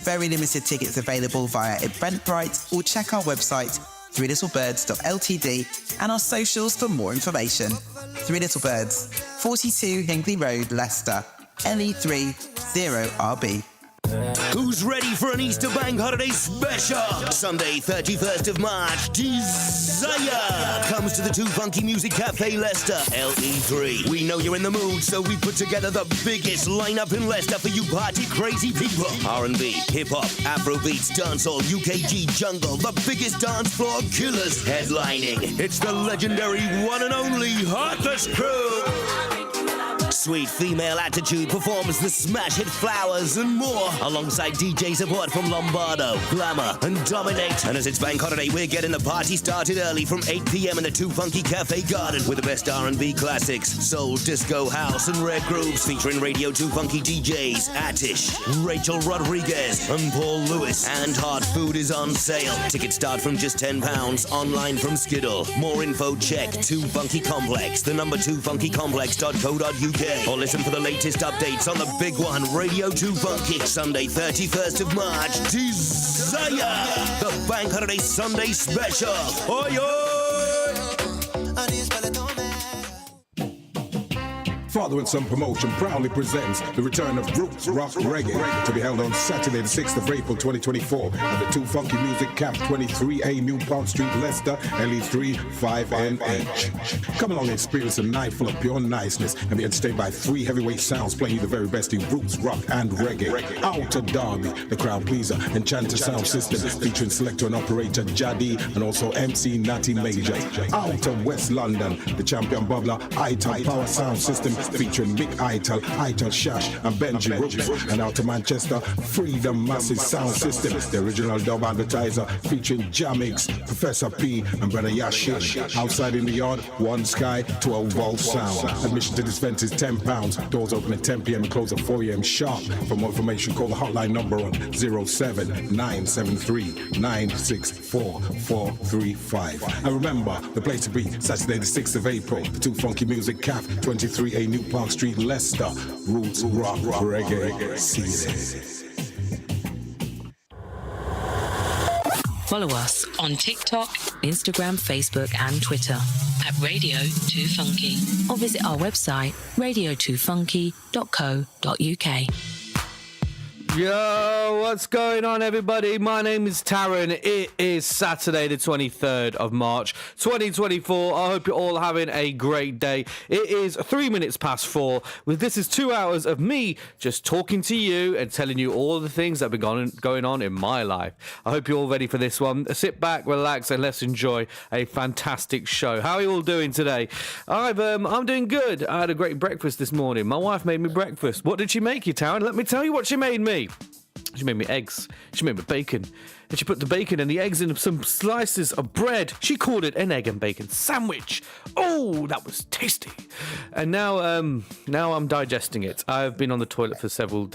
very limited tickets available via Eventbrite or check our website threelittlebirds.ltd and our socials for more information. Three Little Birds, 42 Hinkley Road, Leicester, LE3 0RB. Who's ready for an Easter Bank Holiday special? Sunday, 31st of March, Desire comes to the 2Funky Music Cafe, Leicester, LE3. We know you're in the mood, so we put together the biggest lineup in Leicester for you party crazy people. R&B, hip-hop, Afrobeats, dancehall, UKG, jungle, the biggest dance floor killers headlining. It's the legendary one and only Heartless Crew. Sweet female attitude performs the smash hit Flowers and more, alongside DJ support from Lombardo, Glamour and Dominate. And as it's Bank Holiday, we're getting the party started early from 8 p.m. in the 2Funky Cafe Garden with the best R&B classics, soul, disco, house and rare grooves featuring Radio 2Funky DJs Attish, Rachel Rodriguez and Paul Lewis. And hot food is on sale. Tickets start from just £10 online from Skiddle. More info check 2Funky Complex, the number 2funkycomplex.co.uk. Or listen for the latest updates on the big one, Radio 2Funky. Sunday, 31st of March, Desire, the Bank Holiday Sunday Special. Oi, oi! Father and Son Promotion proudly presents the return of Roots Rock Reggae to be held on Saturday the 6th of April 2024 at the 2Funky Music Camp, 23A New Park Street, Leicester, LE3 5NH. Come along and experience a night full of pure niceness and be entertained by 3 heavyweight sounds playing you the very best in roots, rock and reggae. Outer Derby, the crowd pleaser, Enchanter Sound System featuring selector and operator Jadi and also MC Natty Major. Outer West London, the champion bubbler Ital Power Sound System featuring Mick Ital, Ital Shash and Benji Brooks. And out to Manchester, Freedom Massive Sound System, the original dub advertiser featuring Jamix, Professor P and Brother Yashin. Outside in the yard, One Sky, 12 Volt Sound. Admission to this event is £10. Doors open at 10 p.m. and close at 4 a.m. sharp. For more information, call the hotline number on 07973 964 435. And remember, the place to be, Saturday the 6th of April, the 2Funky Music Cafe, 23A New Park Street, Leicester. Roots Rock Reggae. See you there. Follow us on TikTok, Instagram, Facebook and Twitter at Radio2Funky or visit our website radio2funky.co.uk. Yo, what's going on, everybody? My name is Taryn. It is Saturday, the 23rd of March, 2024. I hope you're all having a great day. It is 3 minutes past 4. This is 2 hours of me just talking to you and telling you all the things that have been going on in my life. I hope you're all ready for this one. Sit back, relax, and let's enjoy a fantastic show. How are you all doing today? I'm doing good. I had a great breakfast this morning. My wife made me breakfast. What did she make you, Taryn? Let me tell you what she made me. She made me eggs. She made me bacon. And she put the bacon and the eggs in some slices of bread. She called it an egg and bacon sandwich. Oh, that was tasty. And now I'm digesting it. I've been on the toilet for several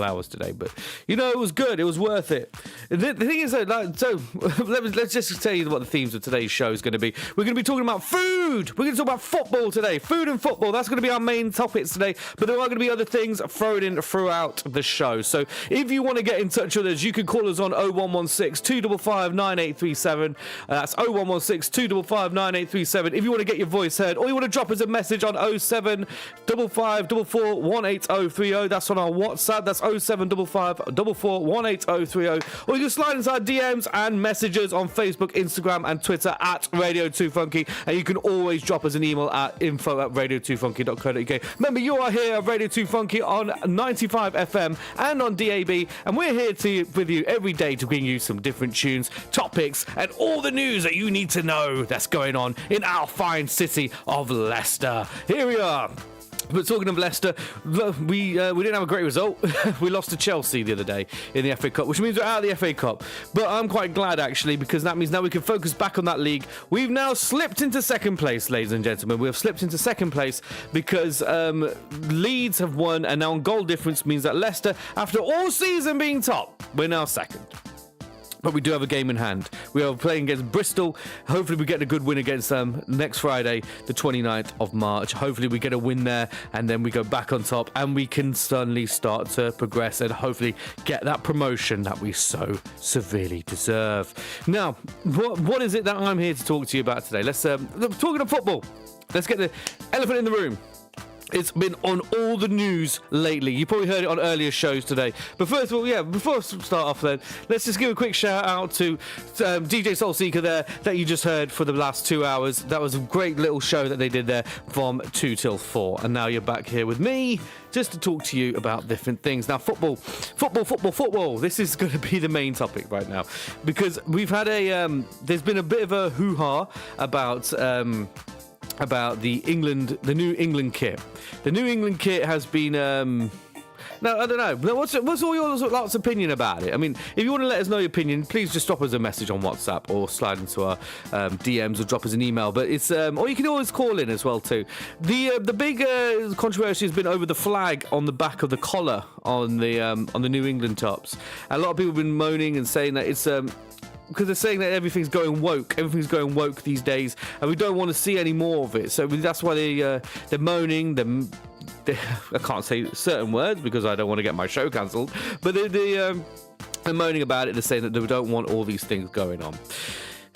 hours today, but it was good. It was worth it. The thing is, let's just tell you what the themes of today's show is going to be. We're going to be talking about food. We're going to talk about football today. Food and football. That's going to be our main topics today. But there are going to be other things thrown in throughout the show. So if you want to get in touch with us, you can call us on 0116 255 9837. That's 0116 255 9837. If you want to get your voice heard, or you want to drop us a message on 07554 18030. That's on our WhatsApp. That's 07554 18030. Or you can slide into our DMs and messages on Facebook, Instagram, and Twitter at Radio2Funky. And you can always drop us an email at info@radio2funky.co.uk. Remember, you are here at Radio2Funky on 95 FM and on DAB, and we're here with you every day to bring you some different tunes, topics, and all the news that you need to know that's going on in our fine city of Leicester. Here we are. But talking of Leicester, we didn't have a great result. We lost to Chelsea the other day in the FA Cup, which means we're out of the FA Cup. But I'm quite glad, actually, because that means now we can focus back on that league. We've now slipped into second place, ladies and gentlemen. We have slipped into second place because Leeds have won, and now on goal difference means that Leicester, after all season being top, we're now second. But we do have a game in hand. We are playing against Bristol. Hopefully we get a good win against them next Friday, the 29th of March. Hopefully we get a win there and then we go back on top and we can suddenly start to progress and hopefully get that promotion that we so severely deserve. Now, what is it that I'm here to talk to you about today? Let's talking of football. Let's get the elephant in the room. It's been on all the news lately. You probably heard it on earlier shows today. But first of all, before I start off then, let's just give a quick shout out to DJ Soulseeker there that you just heard for the last 2 hours. That was a great little show that they did there from 2 till 4. And now you're back here with me just to talk to you about different things. Now, football. This is going to be the main topic right now because we've had there's been a bit of a hoo-ha about the New England kit. The New England kit has been now, I don't know. What's all your lot's opinion about it? I mean, if you want to let us know your opinion, please just drop us a message on WhatsApp or slide into our DMs or drop us an email. But it's or you can always call in as well too. The big controversy has been over the flag on the back of the collar on the New England tops. A lot of people have been moaning and saying that it's because they're saying that everything's going woke these days, and we don't want to see any more of it. So that's why they're moaning. I can't say certain words because I don't want to get my show cancelled, but they're moaning about it. They're saying that they don't want all these things going on.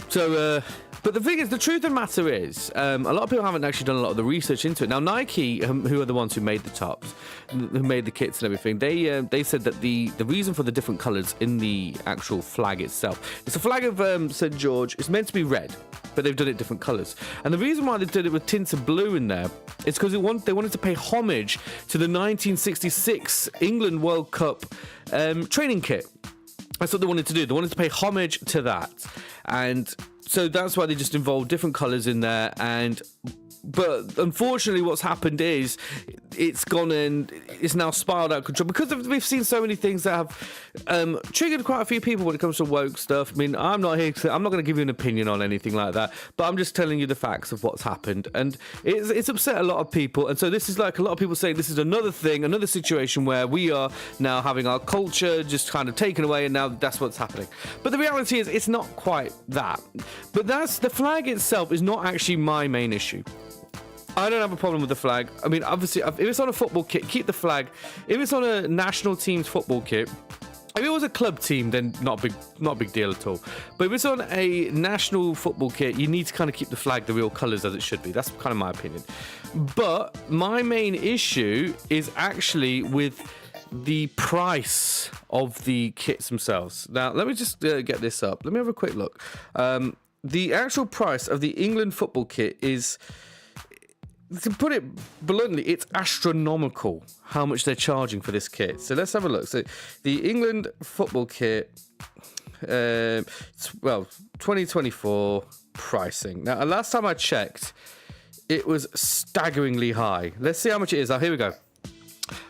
So, but the thing is, the truth of the matter is, a lot of people haven't actually done a lot of the research into it. Now, Nike, who are the ones who made the tops, who made the kits and everything, they said that the reason for the different colours in the actual flag itself, it's a flag of St. George. It's meant to be red, but they've done it different colours. And the reason why they did it with tints of blue in there is because they wanted to pay homage to the 1966 England World Cup training kit. That's what they wanted to do. They wanted to pay homage to that. And so that's why they just involved different colours in there. But unfortunately, what's happened is it's gone and it's now spiraled out of control because we've seen so many things that have triggered quite a few people when it comes to woke stuff. I mean, I'm not going to give you an opinion on anything like that, but I'm just telling you the facts of what's happened, and it's upset a lot of people. And so this is like a lot of people saying this is another situation where we are now having our culture just kind of taken away, and now that's what's happening. But the reality is, it's not quite that. But the flag itself is not actually my main issue. I don't have a problem with the flag. I mean, obviously, if it's on a football kit, keep the flag. If it's on a national team's football kit, if it was a club team, then not a big deal at all. But if it's on a national football kit, you need to kind of keep the flag the real colours as it should be. That's kind of my opinion. But my main issue is actually with the price of the kits themselves. Now, let me just get this up. Let me have a quick look. The actual price of the England football kit is, to put it bluntly, it's astronomical how much they're charging for this kit. So let's have a look. So the England football kit, 2024 pricing. Now, last time I checked, it was staggeringly high. Let's see how much it is. Now, here we go.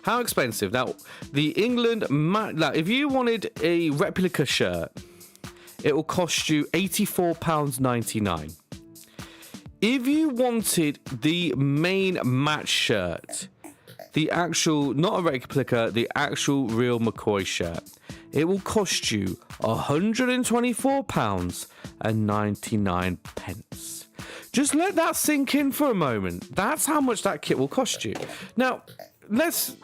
How expensive? Now, the England... Now, if you wanted a replica shirt, it will cost you £84.99. If you wanted the main match shirt, the actual, not a replica, the actual real McCoy shirt, it will cost you £124.99. Just let that sink in for a moment. That's how much that kit will cost you. Now, let's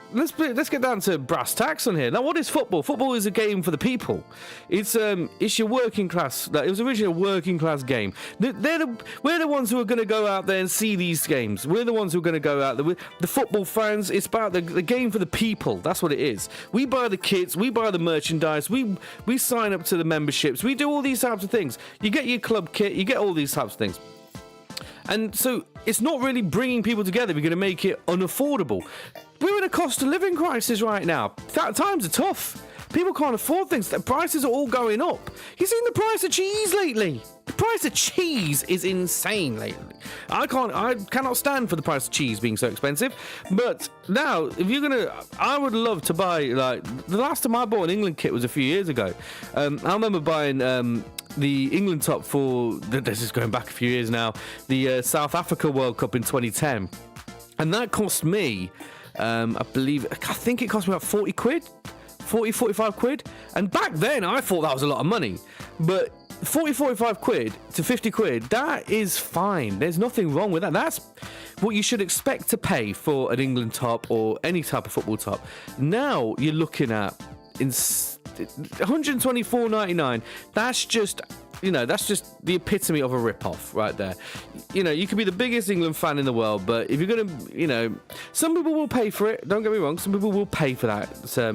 get down to brass tacks on here. Now, what is football? Football is a game for the people. It's your working class. It was originally a working class game. We're the ones who are going to go out there and see these games. We're the ones who are going to go out there. The football fans. It's about the game for the people. That's what it is. We buy the kits. We buy the merchandise. We sign up to the memberships. We do all these types of things. You get your club kit. You get all these types of things. And so it's not really bringing people together. We're going to make it unaffordable. We're in a cost of living crisis right now. Times are tough. People can't afford things. The prices are all going up. You've seen the price of cheese lately. The price of cheese is insane lately. I cannot stand for the price of cheese being so expensive. But now, if you're I would love to buy, like, the last time I bought an England kit was a few years ago. I remember buying the England top for, this is going back a few years now, the South Africa World Cup in 2010. And that cost me, I think it cost me about 40 quid. 40, 45 quid. And back then, I thought that was a lot of money. But 40, 45 quid to 50 quid, that is fine. There's nothing wrong with that. That's what you should expect to pay for an England top or any type of football top. Now you're looking at 124.99. That's just, that's just the epitome of a rip-off right there. You could be the biggest England fan in the world, but if you're going to, some people will pay for it. Don't get me wrong. Some people will pay for that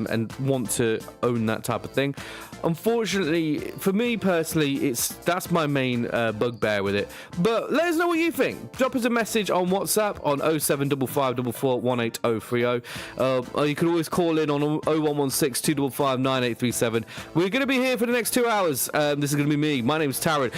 and want to own that type of thing. Unfortunately, for me personally, that's my main bugbear with it. But let us know what you think. Drop us a message on WhatsApp on 07554418030. Or you can always call in on 0116 255 9837. We're going to be here for the next 2 hours. This is going to be me. My name's Taryn.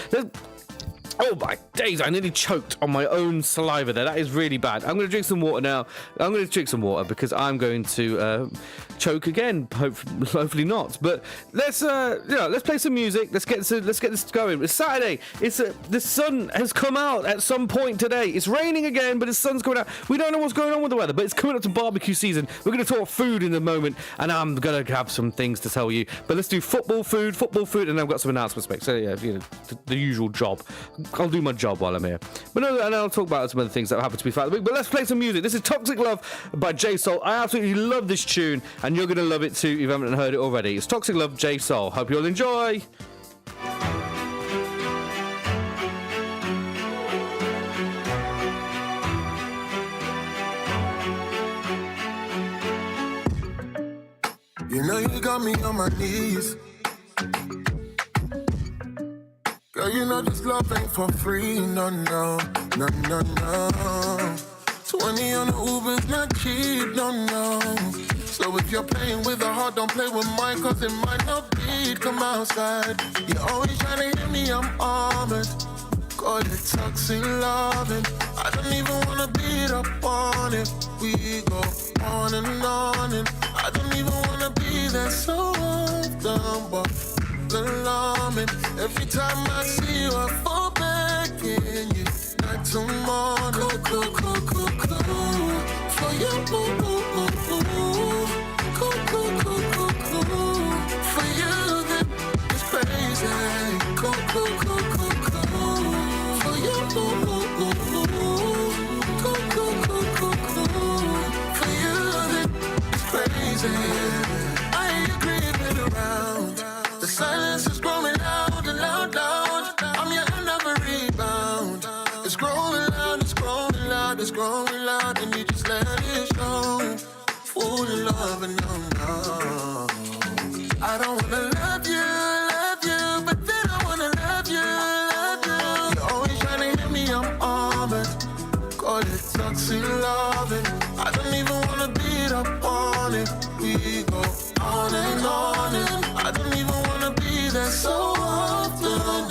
Oh my days, I nearly choked on my own saliva there. That is really bad. I'm going to drink some water now. I'm going to drink some water because I'm going to choke again. Hopefully not. But let's play some music. Let's get this going. It's Saturday. The sun has come out at some point today. It's raining again, but the sun's coming out. We don't know what's going on with the weather, but it's coming up to barbecue season. We're going to talk food in a moment, and I'm going to have some things to tell you. But let's do football, food, and I've got some announcements to make. So yeah, the usual job. I'll do my job while I'm here. But no, and I'll talk about some other things that happen to be throughout the week. But let's play some music. This is Toxic Love by J Soul. I absolutely love this tune, and you're going to love it too if you haven't heard it already. It's Toxic Love, J Soul. Hope you'll enjoy. You got me on my knees. Girl, this love ain't for free. No. 20 on the Uber's not cheap. No. So if you're playing with a heart, don't play with mine, cause it might not be. Come outside. You're always trying to hit me, I'm armored. Call it toxic loving. I don't even wanna beat up on it. We go on and on, and I don't even wanna be there so often, but alarming. Every time I see you, I fall back in you. Night to morning, cool. For you, cool. For you, that is crazy. Cool. For you, cool. For you, that is crazy. I ain't creeping around. The silence is growing loud and loud. I'm your another rebound. It's growing loud, and you just let it show. Full of love and no. I don't wanna love you, but then I wanna love you. You're always trying to hit me, I'm armored. Call it toxic loving. I don't even wanna beat up on it. We go on and on, and I don't even wanna be there so often.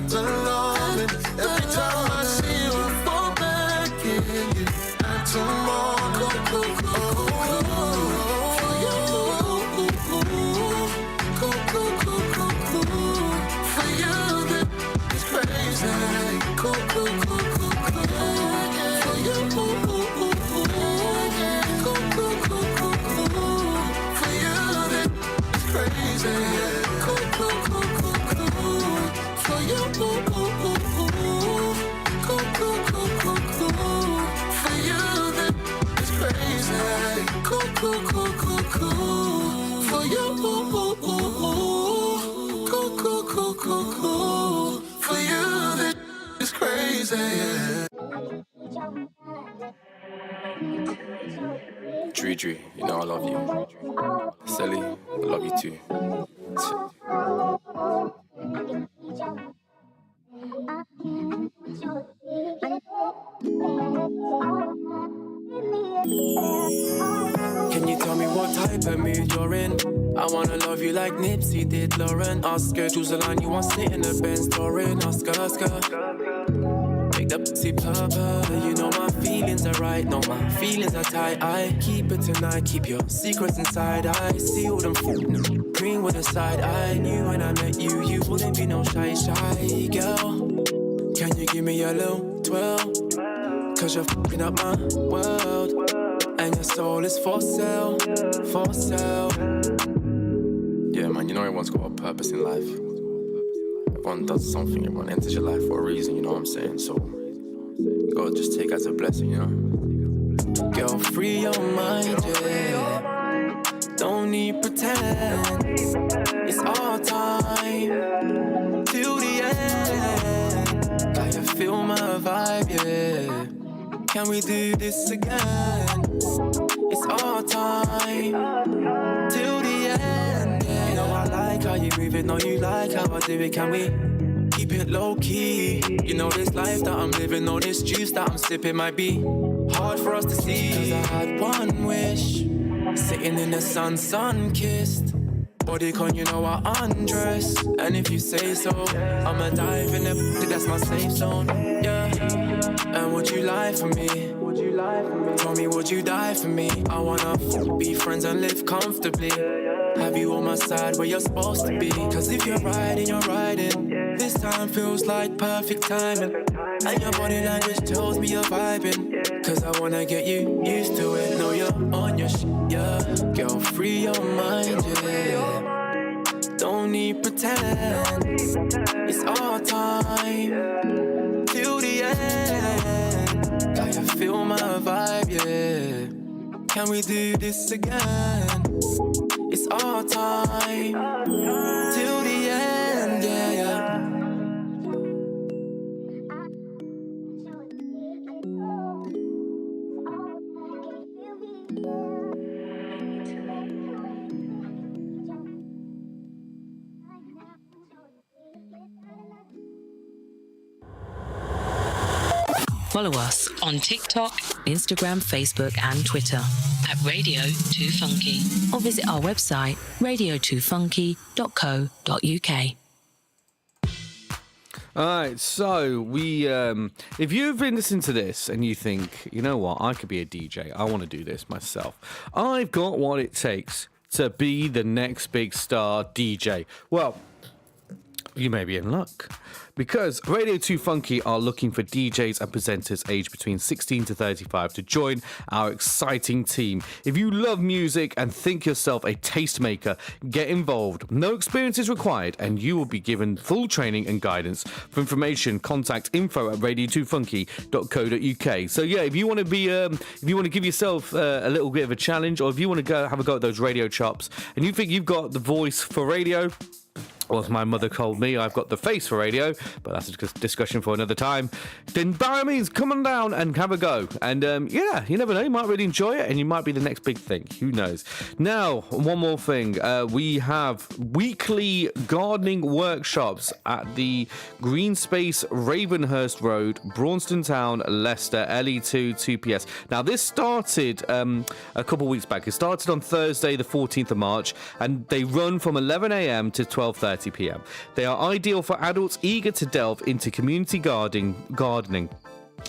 The loving. Every time I see you, I fall back in you. And tomorrow, for you, that is crazy. Cool. For you, for you, that is crazy. Cool. For you, for you, that is crazy. Cool. For you, cool. For you, that is crazy. Dre, you know I love you. Sally, I love you too. Can you tell me what type of mood you're in? I wanna love you like Nipsey did Lauren. Ask her, choose the line you want, sit in the Benz touring. Ask her. Make the pussy purple. You know my feelings are right, no my feelings are tight. I keep it tonight, keep your secrets inside. I seal them green with a side. I knew when I met you, you wouldn't be no shy girl. Can you give me a little 12? Cause you're fucking up my world, and your soul is for sale. man, you know everyone's got a purpose in life. Everyone does something, everyone enters your life for a reason, you know what I'm saying? So, you gotta just take it as a blessing, you know? Girl, free your mind, yeah. Don't need pretend. It's our time till the end. Got you feel my vibe, yeah. Can we do this again? It's our time till the end, yeah. You know I like how you move it, know you like how I do it. Can we keep it low key? You know this life that I'm living, know this juice that I'm sipping might be hard for us to see. Cause I had one wish, sitting in the sun-kissed. Body con, you know I undress. And if you say so, I'ma dive in the that's my safe zone, yeah. And would you lie for me? Tell me, would you die for me? I wanna be friends and live comfortably. Have you on my side where you're supposed to be? Cause if you're riding, you're riding. This time feels like perfect timing. And your body language tells me you're vibing. Cause I wanna get you used to it. Know you're on your yeah. Girl, free your mind, yeah. Don't need pretend. It's our time till the end. Got you feel my vibe, yeah. Can we do this again? It's our time till the end, yeah, yeah. Follow us on TikTok, Instagram, Facebook and Twitter at Radio2Funky or visit our website radio2funky.co.uk. Alright, so we if you've been listening to this and you think, you know what, I could be a DJ, I want to do this myself. I've got what it takes to be the next big star DJ. Well, you may be in luck. Because Radio2Funky are looking for DJs and presenters aged between 16 to 35 to join our exciting team. If you love music and think yourself a tastemaker, get involved. No experience is required and you will be given full training and guidance. For information, contact info@radio2funky.co.uk. So yeah, if you want to be, if you want to give yourself a little bit of a challenge, or if you want to go have a go at those radio chops and you think you've got the voice for radio, or as my mother told me, I've got the face for radio, but that's a discussion for another time, then by all means, come on down and have a go. And yeah, you never know, you might really enjoy it and you might be the next big thing. Who knows? Now, one more thing. We have weekly gardening workshops at the Green Space, Ravenhurst Road, Braunston Town, Leicester, LE2 2PS. Now, this started a couple weeks back. It started on Thursday, the 14th of March, and they run from 11 a.m. to 12:30 p.m. They are ideal for adults eager to delve into community gardening.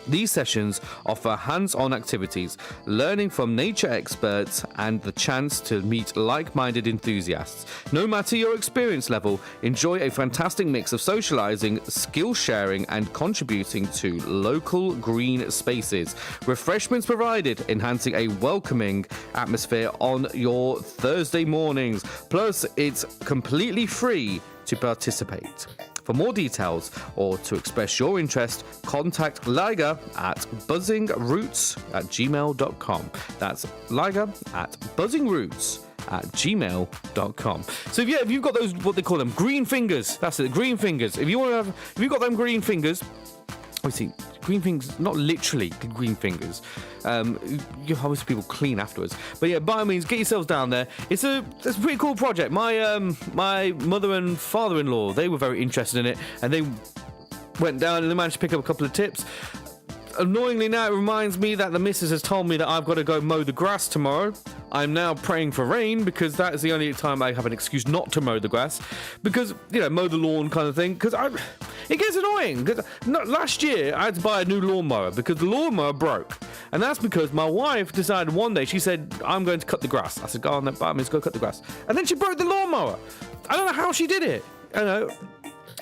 These sessions offer hands-on activities, learning from nature experts, and the chance to meet like-minded enthusiasts. No matter your experience level, enjoy a fantastic mix of socializing, skill sharing, and contributing to local green spaces. Refreshments provided, enhancing a welcoming atmosphere on your Thursday mornings. Plus, it's completely free to participate. For more details or to express your interest, contact Liger at buzzingroots@gmail.com. That's Liger at buzzingroots@gmail.com. So yeah, if you've got those, what they call them, green fingers, that's it, green fingers. If you've got them green fingers, obviously green fingers, not literally green fingers. You obviously people clean afterwards, but yeah, by all means, get yourselves down there. It's a pretty cool project. My mother and father-in-law, they were very interested in it, and they went down and they managed to pick up a couple of tips. Annoyingly now, it reminds me that the missus has told me that I've got to go mow the grass tomorrow. I'm now praying for rain because that is the only time I have an excuse not to mow the grass. Because, you know, mow the lawn kind of thing. Because it gets annoying. Because last year, I had to buy a new lawnmower because the lawnmower broke. And that's because my wife decided one day, she said, I'm going to cut the grass. I said, go on, that let's go cut the grass. And then she broke the lawnmower. I don't know how she did it. You know,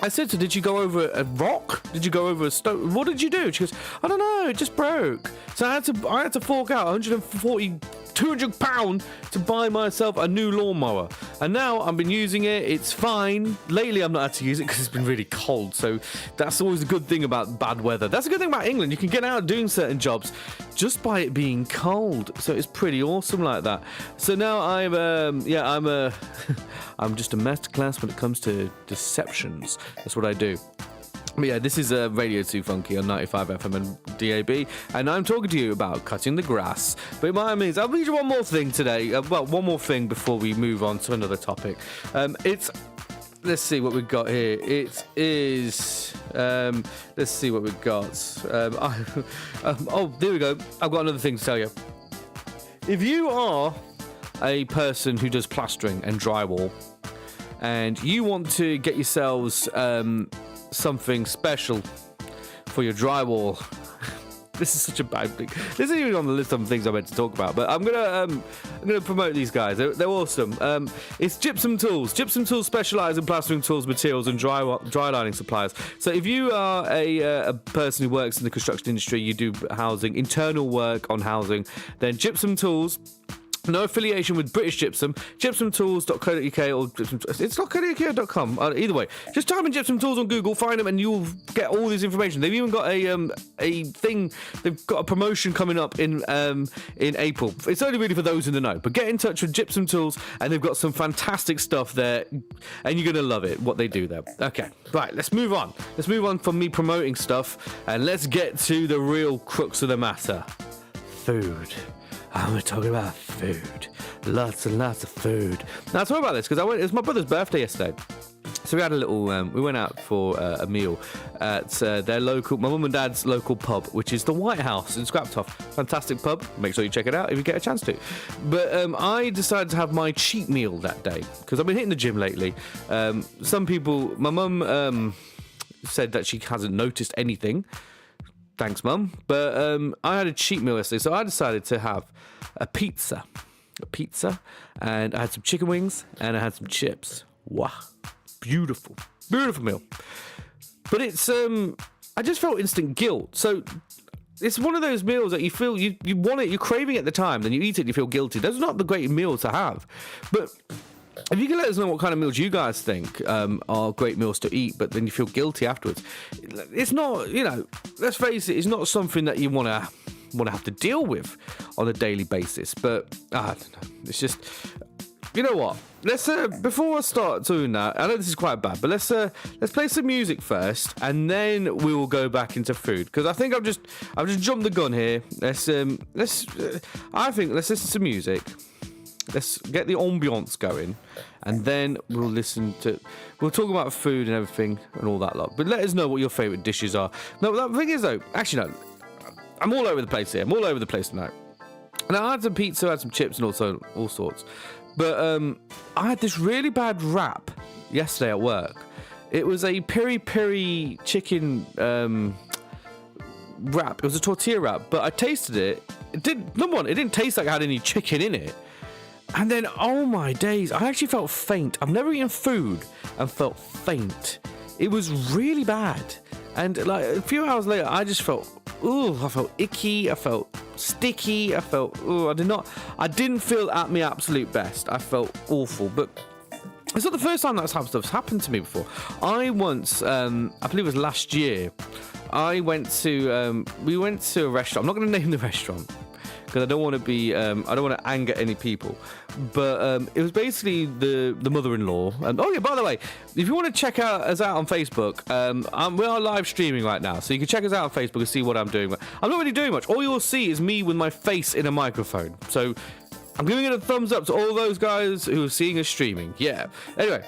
I said to her, did you go over a rock? Did you go over a stone? What did you do? She goes, I don't know, it just broke. So I had to fork out £142 £200 to buy myself a new lawnmower. And now I've been using it. It's fine. Lately, I've not had to use it because it's been really cold. So that's always a good thing about bad weather. That's a good thing about England. You can get out doing certain jobs just by it being cold. So it's pretty awesome like that. So now I'm I'm just a masterclass when it comes to deceptions. That's what I do. But yeah, this is Radio 2 Funky on 95 FM and DAB, and I'm talking to you about cutting the grass. But by all means, I'll read you one more thing today. One more thing before we move on to another topic. Let's see what we've got here. It is. Let's see what we've got. There we go. I've got another thing to tell you. If you are a person who does plastering and drywall, and you want to get yourselves something special for your drywall. This is such a bad thing. This isn't even on the list of things I meant to talk about, but I'm gonna promote these guys. They're awesome. It's Gypsum Tools. Gypsum Tools specialise in plastering tools, materials, and dry lining suppliers. So if you are a person who works in the construction industry, you do housing, internal work on housing, then Gypsum Tools. No affiliation with British Gypsum. GypsumTools.co.uk or it's not co.uk.com. Either way, just type in Gypsum Tools on Google, find them, and you'll get all this information. They've even got a thing. They've got a promotion coming up in April. It's only really for those in the know. But get in touch with Gypsum Tools, and they've got some fantastic stuff there, and you're gonna love it. What they do there. Okay, right. Let's move on. Let's move on from me promoting stuff, and let's get to the real crux of the matter: food. We're talking about food. Lots and lots of food. Now, I talk about this because it was my brother's birthday yesterday. So we had a little, we went out for a meal at their local, my mum and dad's local pub, which is the White House in Scraptoft. Fantastic pub. Make sure you check it out if you get a chance to. But I decided to have my cheat meal that day because I've been hitting the gym lately. Some people, my mum said that she hasn't noticed anything. Thanks, Mum. But I had a cheat meal yesterday, so I decided to have a pizza, and I had some chicken wings, and I had some chips. Wow, beautiful meal. But it's I just felt instant guilt. So it's one of those meals that you feel you want it, you're craving it at the time, then you eat it, you feel guilty. That's not the great meal to have, but. If you can let us know what kind of meals you guys think are great meals to eat, but then you feel guilty afterwards. It's not, let's face it, it's not something that you want to have to deal with on a daily basis. But I don't know. It's just, you know what? Let's before I start doing that, I know this is quite bad, but let's play some music first, and then we will go back into food because I think I've just jumped the gun here. Let's listen to music. Let's get the ambiance going, and then we'll talk about food and everything and all that lot. But let us know what your favourite dishes are. No, the thing is though, actually no, I'm all over the place here. I'm all over the place tonight. And I had some pizza, I had some chips, and also all sorts. But I had this really bad wrap yesterday at work. It was a peri-peri chicken wrap. It was a tortilla wrap, but I tasted it. It didn't taste like it had any chicken in it. And then, oh my days, I actually felt faint. I've never eaten food and felt faint. It was really bad. And like a few hours later, I just felt, I felt icky. I felt sticky. I felt, I didn't feel at my absolute best. I felt awful. But it's not the first time that stuff's happened to me before. I once, I believe it was last year, we went to a restaurant. I'm not going to name the restaurant, because I don't want to anger any people. But it was basically the mother-in-law. Oh yeah, by the way, if you want to check us out on Facebook, we are live streaming right now, so you can check us out on Facebook and see what I'm doing. I'm not really doing much. All you'll see is me with my face in a microphone. So I'm giving it a thumbs up to all those guys who are seeing us streaming. Yeah. Anyway,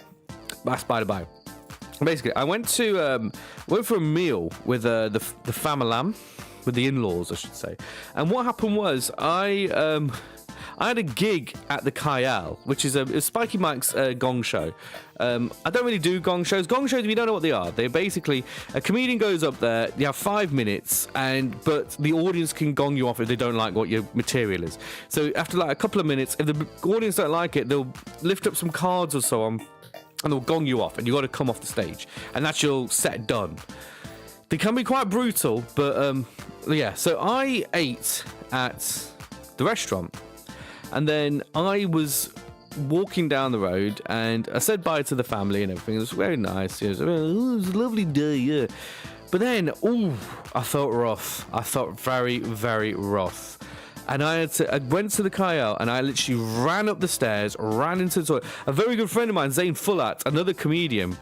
that's by the by. Basically, I went for a meal with the family. With the in-laws, I should say. And what happened was I had a gig at the Kyle, which is a Spiky Mike's gong show. I don't really do gong shows. Gong shows, if you don't know what they are, they're basically a comedian goes up there, you have 5 minutes, but the audience can gong you off if they don't like what your material is. So after like a couple of minutes, if the audience don't like it, they'll lift up some cards or so on, and they'll gong you off, and you got to come off the stage, and that's your set done. They can be quite brutal, but yeah. So I ate at the restaurant, And then I was walking down the road and I said bye to the family and everything. It was very nice. It was a lovely day, yeah. But then, I felt rough. I felt very, very rough. And I went to the kayak and I literally ran up the stairs, ran into the toilet. A very good friend of mine, Zayn Fullat, another comedian,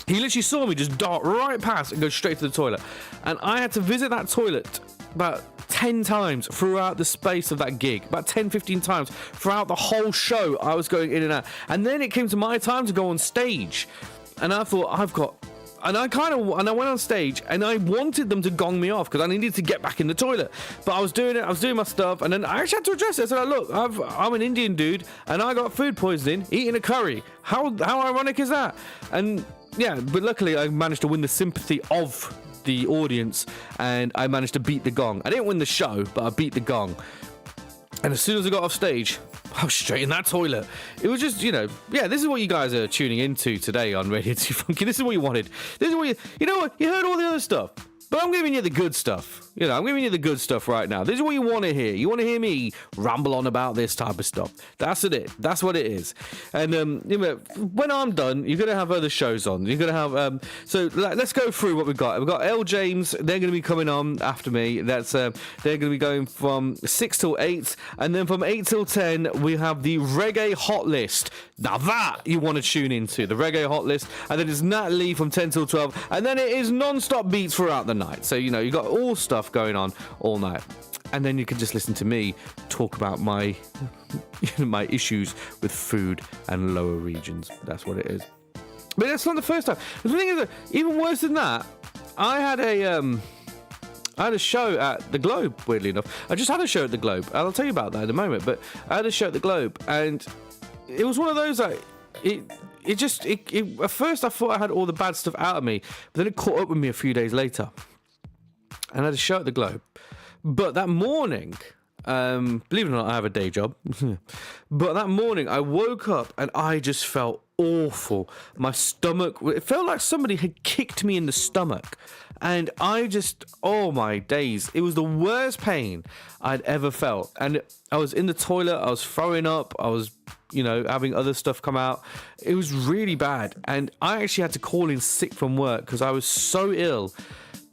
he literally saw me just dart right past and go straight to the toilet. And I had to visit that toilet about 10 times throughout the space of that gig. About 10, 15 times throughout the whole show, I was going in and out. And then it came to my time to go on stage. And I thought, and I went on stage and I wanted them to gong me off because I needed to get back in the toilet. But I was doing my stuff, and then I actually had to address it. I said, look, I'm an Indian dude and I got food poisoning eating a curry. How ironic is that? And yeah, but luckily I managed to win the sympathy of the audience and I managed to beat the gong. I didn't win the show, but I beat the gong. And as soon as I got off stage, I was straight in that toilet. It was just, this is what you guys are tuning into today on Radio 2 Funky. This is what you wanted. This is what you know what? You heard all the other stuff, but I'm giving you the good stuff. I'm giving you the good stuff right now. This is what you want to hear. You want to hear me ramble on about this type of stuff. That's it. That's what it is. And when I'm done, you're going to have other shows on. You're going to have... So let's go through what we've got. We've got L. James. They're going to be coming on after me. That's they're going to be going from 6 till 8. And then from 8 till 10, we have the Reggae Hot List. Now that you want to tune into. The Reggae Hot List. And then it's Nat Lee from 10 till 12. And then it is non-stop beats throughout the night. So, you've got all stuff going on all night, and then you can just listen to me talk about my my issues with food and lower regions. That's what it is. But that's not the first time. The thing is, even worse than that, I had a show at the Globe. Weirdly enough, I just had a show at the Globe. I'll tell you about that in a moment. But I had a show at the Globe, and it was one of those like at first I thought I had all the bad stuff out of me, but then it caught up with me a few days later. And I had a show at the Globe. But that morning, believe it or not, I have a day job. But that morning, I woke up and I just felt awful. My stomach, it felt like somebody had kicked me in the stomach. And I just, oh my days, it was the worst pain I'd ever felt. And I was in the toilet, I was throwing up, I was, having other stuff come out. It was really bad. And I actually had to call in sick from work because I was so ill.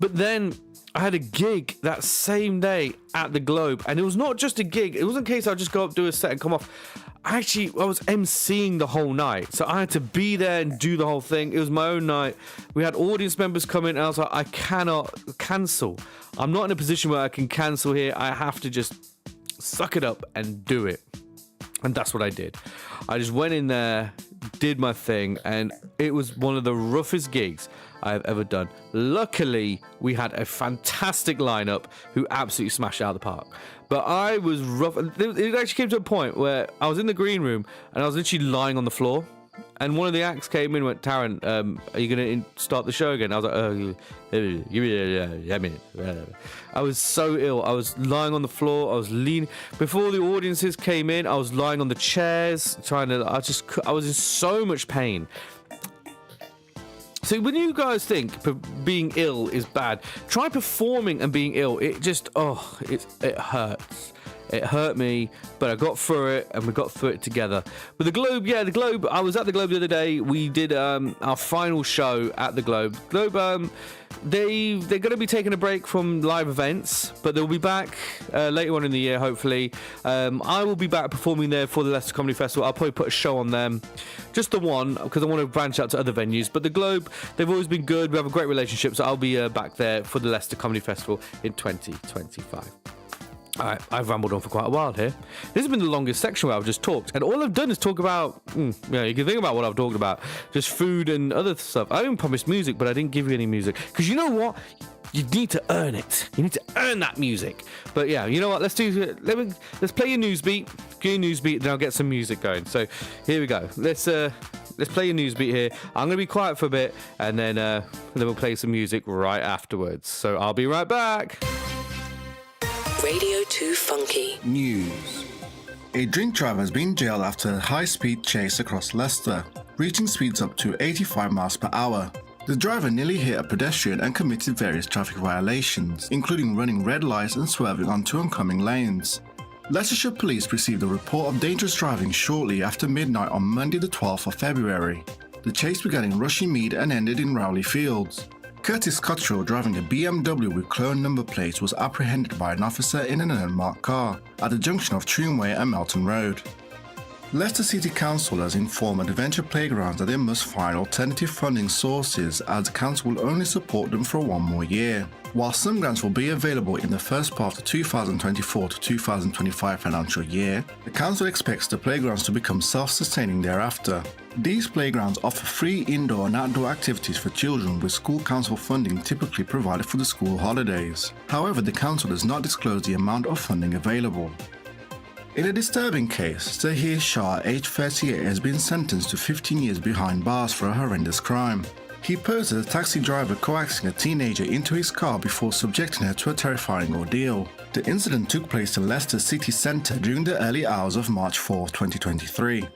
But then I had a gig that same day at the Globe, and it was not just a gig. It wasn't a case I'd just go up, do a set and come off. I was emceeing the whole night, so I had to be there and do the whole thing. It was my own night. We had audience members come in, and I was like, I cannot cancel. I'm not in a position where I can cancel here. I have to just suck it up and do it. And that's what I did. I just went in there, did my thing, and it was one of the roughest gigs I've ever done. Luckily, we had a fantastic lineup who absolutely smashed it out of the park. But I was rough. It actually came to a point where I was in the green room and I was literally lying on the floor. And one of the acts came in and went, Taryn, are you going to start the show again? I was like, yeah. I was so ill. I was lying on the floor. I was leaning. Before the audiences came in, I was lying on the chairs, I was in so much pain. So when you guys think being ill is bad, try performing and being ill. It just, it hurts. It hurt me, but I got through it, and we got through it together. But the Globe, I was at the Globe the other day. We did our final show at the Globe. Globe, they're going to be taking a break from live events, but they'll be back later on in the year, hopefully. I will be back performing there for the Leicester Comedy Festival. I'll probably put a show on them. Just the one, because I want to branch out to other venues. But the Globe, they've always been good. We have a great relationship, so I'll be back there for the Leicester Comedy Festival in 2025. Alright, I've rambled on for quite a while here. This has been the longest section where I've just talked, and all I've done is talk about, you can think about what I've talked about, just food and other stuff. I didn't promise music, but I didn't give you any music, because you know what? You need to earn it. You need to earn that music. But yeah, you know what? Let's play your news beat. Get your news beat, then I'll get some music going. So here we go. Let's play your news beat here. I'm gonna be quiet for a bit, and then we'll play some music right afterwards. So I'll be right back. Radio 2 Funky News. A drink driver has been jailed after a high-speed chase across Leicester, reaching speeds up to 85 miles per hour. The driver nearly hit a pedestrian and committed various traffic violations, including running red lights and swerving onto oncoming lanes. Leicestershire Police received a report of dangerous driving shortly after midnight on Monday the 12th of February. The chase began in Rushingmead and ended in Rowley Fields. Curtis Cottrell, driving a BMW with cloned number plates, was apprehended by an officer in an unmarked car at the junction of Troonway and Melton Road. Leicester City Council has informed Adventure Playgrounds that they must find alternative funding sources, as the council will only support them for 1 more year. While some grants will be available in the first part of the 2024 to 2025 financial year, the council expects the playgrounds to become self-sustaining thereafter. These playgrounds offer free indoor and outdoor activities for children, with school council funding typically provided for the school holidays. However, the council does not disclose the amount of funding available. In a disturbing case, Zahir Shah, aged 38, has been sentenced to 15 years behind bars for a horrendous crime. He posed as a taxi driver coaxing a teenager into his car before subjecting her to a terrifying ordeal. The incident took place in Leicester city centre during the early hours of March 4, 2023.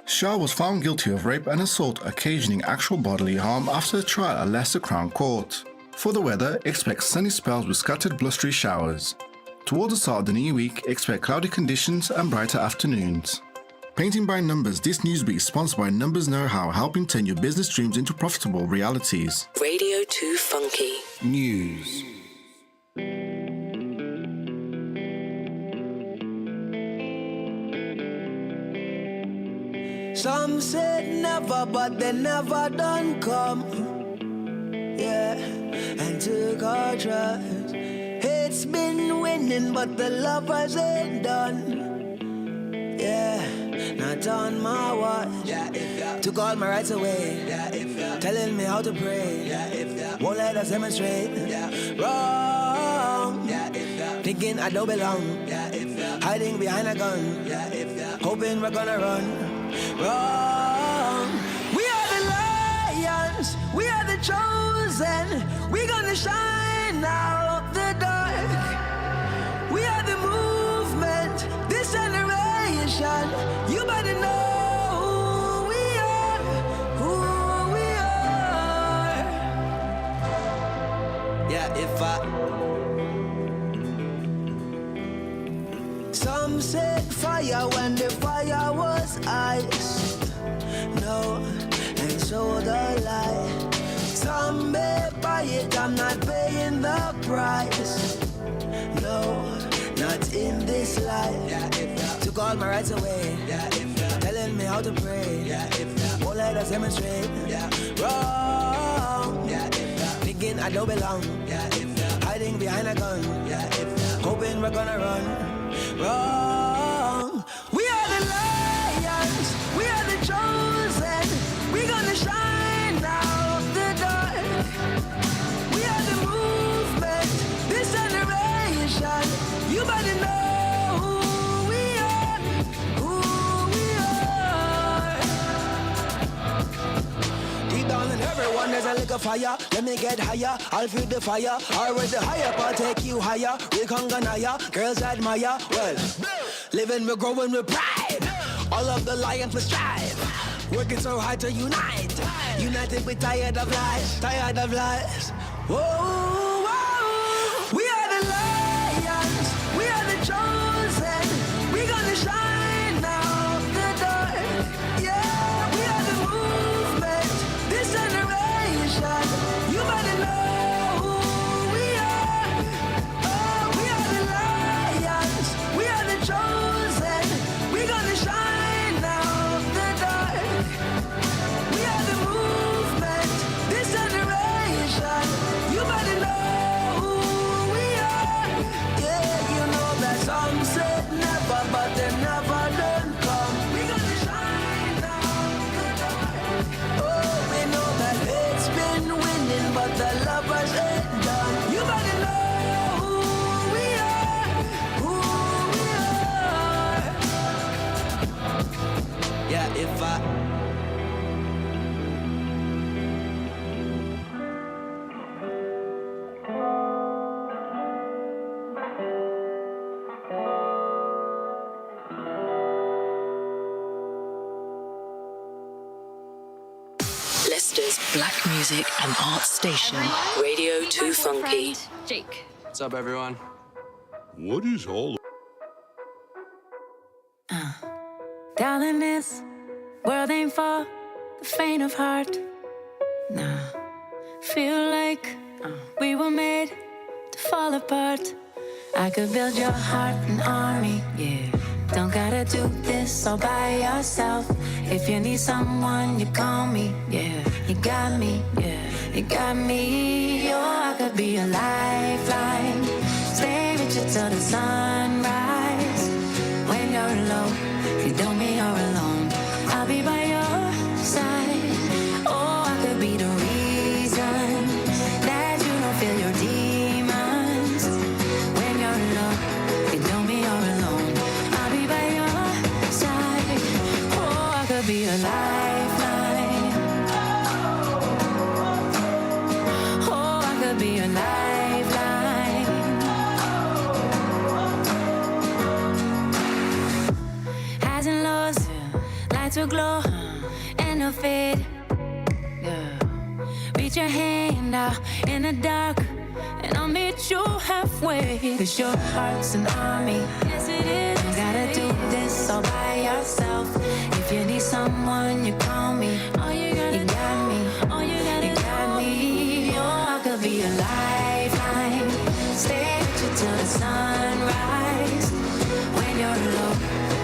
Shah was found guilty of rape and assault occasioning actual bodily harm after a trial at Leicester Crown Court. For the weather, expect sunny spells with scattered blustery showers. Towards the start of the new week, expect cloudy conditions and brighter afternoons. Painting by Numbers, this newsbeat is sponsored by Numbers Know How, helping turn your business dreams into profitable realities. Radio 2 Funky News. Some said never, but they never done come. Yeah, and took our trust. It's been winning, but the lovers ain't done. Yeah, not on my watch. Took all my rights away. Telling me how to pray. Won't let us demonstrate. Wrong. Thinking I don't belong. Hiding behind a gun. Hoping we're gonna run. Wrong. We are the lions. We are the chosen. We're gonna shine out the dark. We are the movement. This generation. You better know who we are. Who we are. Yeah, if I. Some said fire when the fire was ice. No, and so the light. Some may buy it, I'm not paying the price. No, not in this life. Took all my rights away. Telling me how to pray. Won't let us demonstrate. Wrong. Thinking I don't belong. Hiding behind a gun. Hoping we're gonna run. Wrong. We are the lions. We are the chosen. We're gonna shine out the dark. We are the movement. This generation. You better know who we are. Who we are. Deep down in everyone there's a little fire. Let me get higher. I'll feel the fire. Or with the higher, I'll take you higher. Real Konganaya. Girls admire. Well, living, we're growing with pride. All of the lions we strive. Working so hard to unite. United, we tired of lies. Tired of lies. Whoa, whoa. We are the lions. We are the chosen. We're gonna shine out the dark. Yeah, we are the movement. This generation. You better know who we are. Oh, we are the lions. We are the chosen. We're gonna shine out the dark. We are the movement. This generation. You better know who we are. Yeah, you know that some said never, but they never done come. We gonna shine out the dark. Oh, we know that it's been winning, but the lovers ain't done. You better know who we are. Who we are. Yeah, if I. Leicester's black music and art station, Radio 2 Funky. Jake. What's up, everyone? What is all all in this world ain't for the faint of heart. Nah, feel like we were made to fall apart. I could build your heart an army, yeah. Don't gotta do this all by yourself. If you need someone, you call me, yeah. You got me, yeah. You got me, oh, I could be a lifeline. Stay with you till the sunrise. When you're low, you don't mean you're alone. I'll be by your side. Oh, I could be the reason that you don't feel your demons. When you're low, you don't mean you're alone. I'll be by your side. Oh, I could be a lifeline. Oh, I could be a lifeline. Highs and lows, lights will glow and they'll fade. Yeah. Reach your hand out in the dark and I'll meet you halfway. 'Cause your heart's an army. Yes, it is. You gotta do this all by yourself. If you need someone, you call me. You got me. You got me. Oh, I could be a lifeline. Stay with you till the sunrise. When you're low,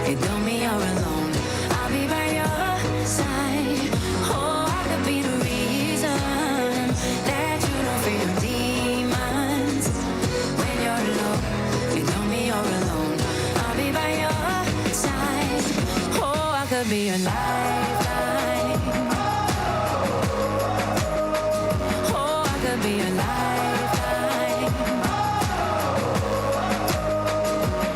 you don't mean you're alone. I'll be by your side. Oh, I could be the reason that you don't feel your demons. When you're low, you don't mean you're alone. I'll be by your side. Oh, I could be a lifeline. Oh, I could be a lifeline.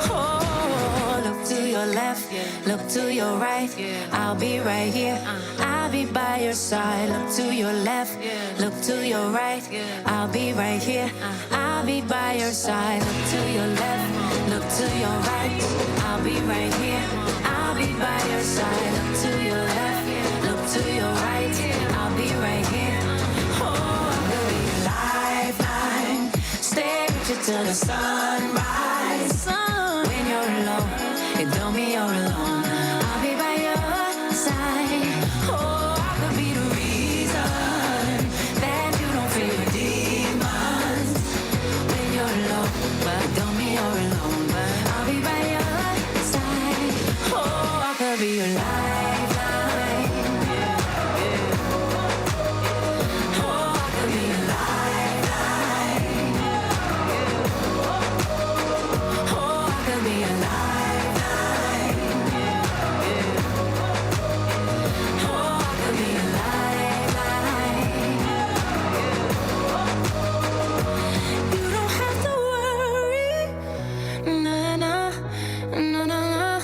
Oh, look to your left, look to your right. I'll be right here. I'll be by your side. Look to your left, look to your right. I'll be right here. I'll be by your side. Look to your left, look to your right. I'll be right here. I'll be by your side. Look to your left, look to your right. I'll be right here. Oh, I could be a lifeline. Stay with you till the sunrise. When you're low, it don't mean you're alone. I'll be by your side. Oh, I could be the reason that you don't feel your demons. When you're low, but it don't mean you're alone. I'll be by your side. Oh, I could be your lifeline. Oh, I could be your lifeline. Oh, I could be your lifeline. Oh, I could be your lifeline. You don't have to worry. Nah, nah, nah, nah, nah.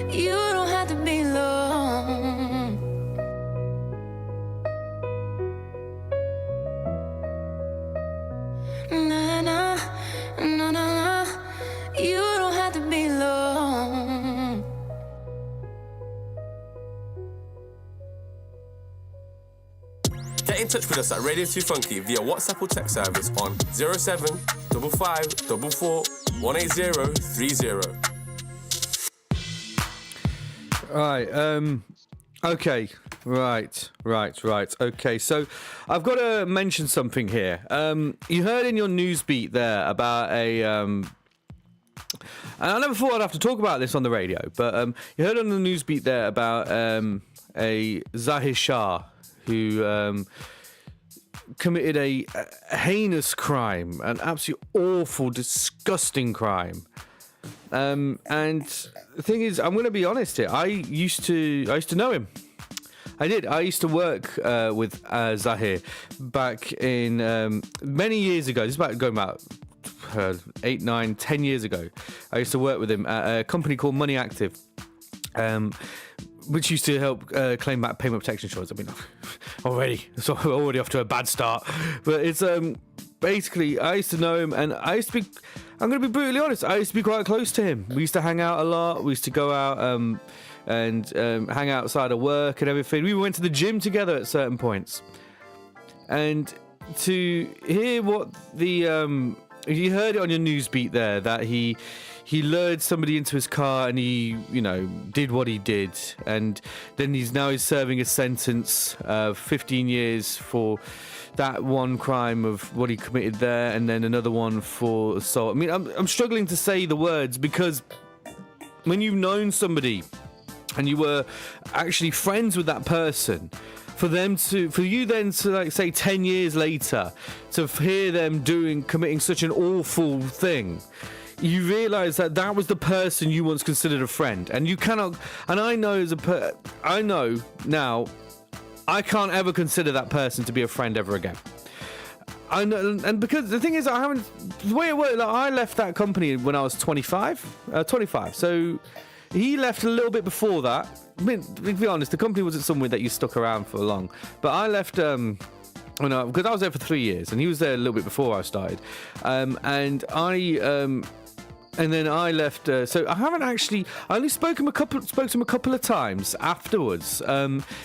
You don't have to be alone. Nah, nah, nah, nah, nah. You don't have to be alone. Get in touch with us at Radio2Funky via WhatsApp or text service on 0755 18030. Right, okay, right. Okay, so I've got to mention something here. You heard in your news beat there about and I never thought I'd have to talk about this on the radio, but you heard on the news beat there about a Zahir Shah who committed a heinous crime, an absolutely awful, disgusting crime. And the thing is, I'm going to be honest here. I used to know him. I did. I used to work with Zahir back in many years ago. This is going about 8, 9, 10 years ago. I used to work with him at a company called Money Active, which used to help claim back payment protection insurance. I mean, it's already off to a bad start. But it's basically, I used to know him, and I'm going to be brutally honest, I used to be quite close to him. We used to hang out a lot. We used to go out and hang outside of work and everything. We went to the gym together at certain points. And to hear what the you heard it on your news beat there that he lured somebody into his car and he, did what he did, and then he's serving a sentence of 15 years for that one crime of what he committed there, and then another one for assault. I mean, I'm struggling to say the words, because when you've known somebody and you were actually friends with that person, for you then to, like, say 10 years later, to hear them committing such an awful thing, you realise that was the person you once considered a friend, and you cannot. And I know I know now, I can't ever consider that person to be a friend ever again. I know, and because the thing is, the way it worked, like, I left that company when I was 25. So he left a little bit before that. I mean, to be honest, the company wasn't somewhere that you stuck around for long. But I left because I was there for 3 years, and he was there a little bit before I started. And then I left. So I haven't actually. I only spoke to him a couple of times afterwards.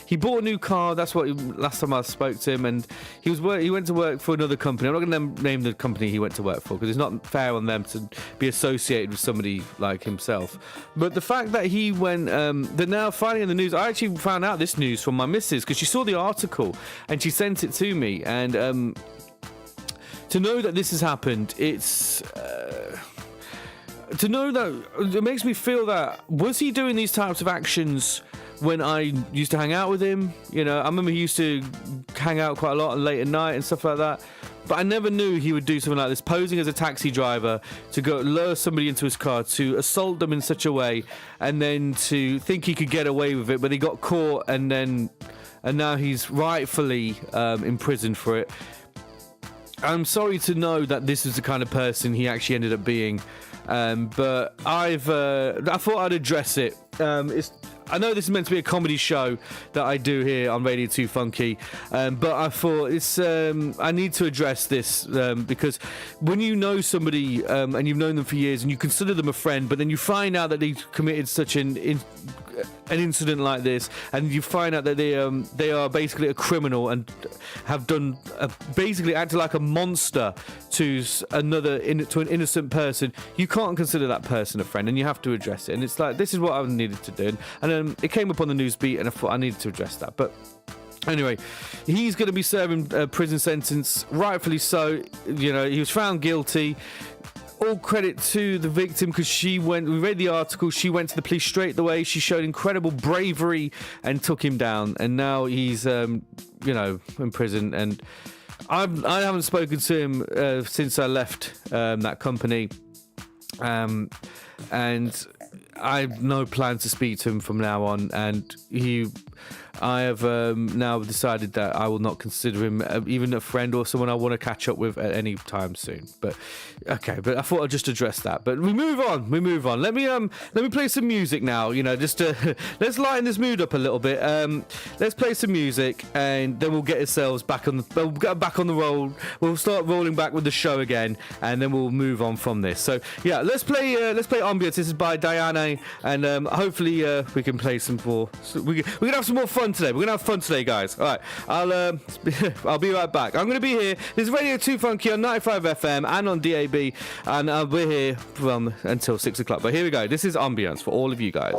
He bought a new car. That's what last time I spoke to him, and he went to work for another company. I'm not going to name the company he went to work for, because it's not fair on them to be associated with somebody like himself. But the fact that he went, that now finally in the news, I actually found out this news from my missus, because she saw the article and she sent it to me, and to know that this has happened, it's. To know that, it makes me feel that, was he doing these types of actions when I used to hang out with him? I remember he used to hang out quite a lot late at night and stuff like that. But I never knew he would do something like this, posing as a taxi driver to go lure somebody into his car, to assault them in such a way, and then to think he could get away with it, but he got caught, and now he's rightfully in prison for it. I'm sorry to know that this is the kind of person he actually ended up being. But I thought I'd address it. I know this is meant to be a comedy show that I do here on Radio2Funky, but I thought I need to address this, because when you know somebody and you've known them for years and you consider them a friend, but then you find out that they've committed such an incident like this, and you find out that they are basically a criminal and have done basically acted like a monster to an innocent person, you can't consider that person a friend, and you have to address it. And it's like, this is what I needed to do, and it came up on the news beat, and I thought I needed to address that. But anyway, he's going to be serving a prison sentence, rightfully so. He was found guilty. All credit to the victim, because we read the article, she went to the police straight away. She showed incredible bravery and took him down, and now he's in prison. And I haven't spoken to him since I left that company, and I have no plan to speak to him from now on. And I have now decided that I will not consider him even a friend or someone I want to catch up with at any time soon. But I thought I'd just address that. But we move on. Let me play some music now. Just to let's lighten this mood up a little bit. Let's play some music, and then we'll get ourselves back on the roll. We'll start rolling back with the show again, and then we'll move on from this. So yeah, let's play Ambience. This is by Diane, and hopefully we can play some more. We can have some more fun today. We're gonna have fun today, guys. All right, I'll be right back. I'm gonna be here. This is Radio2Funky on 95 FM and on DAB, and we're here until 6 o'clock. But here we go. This is Ambience for all of you guys.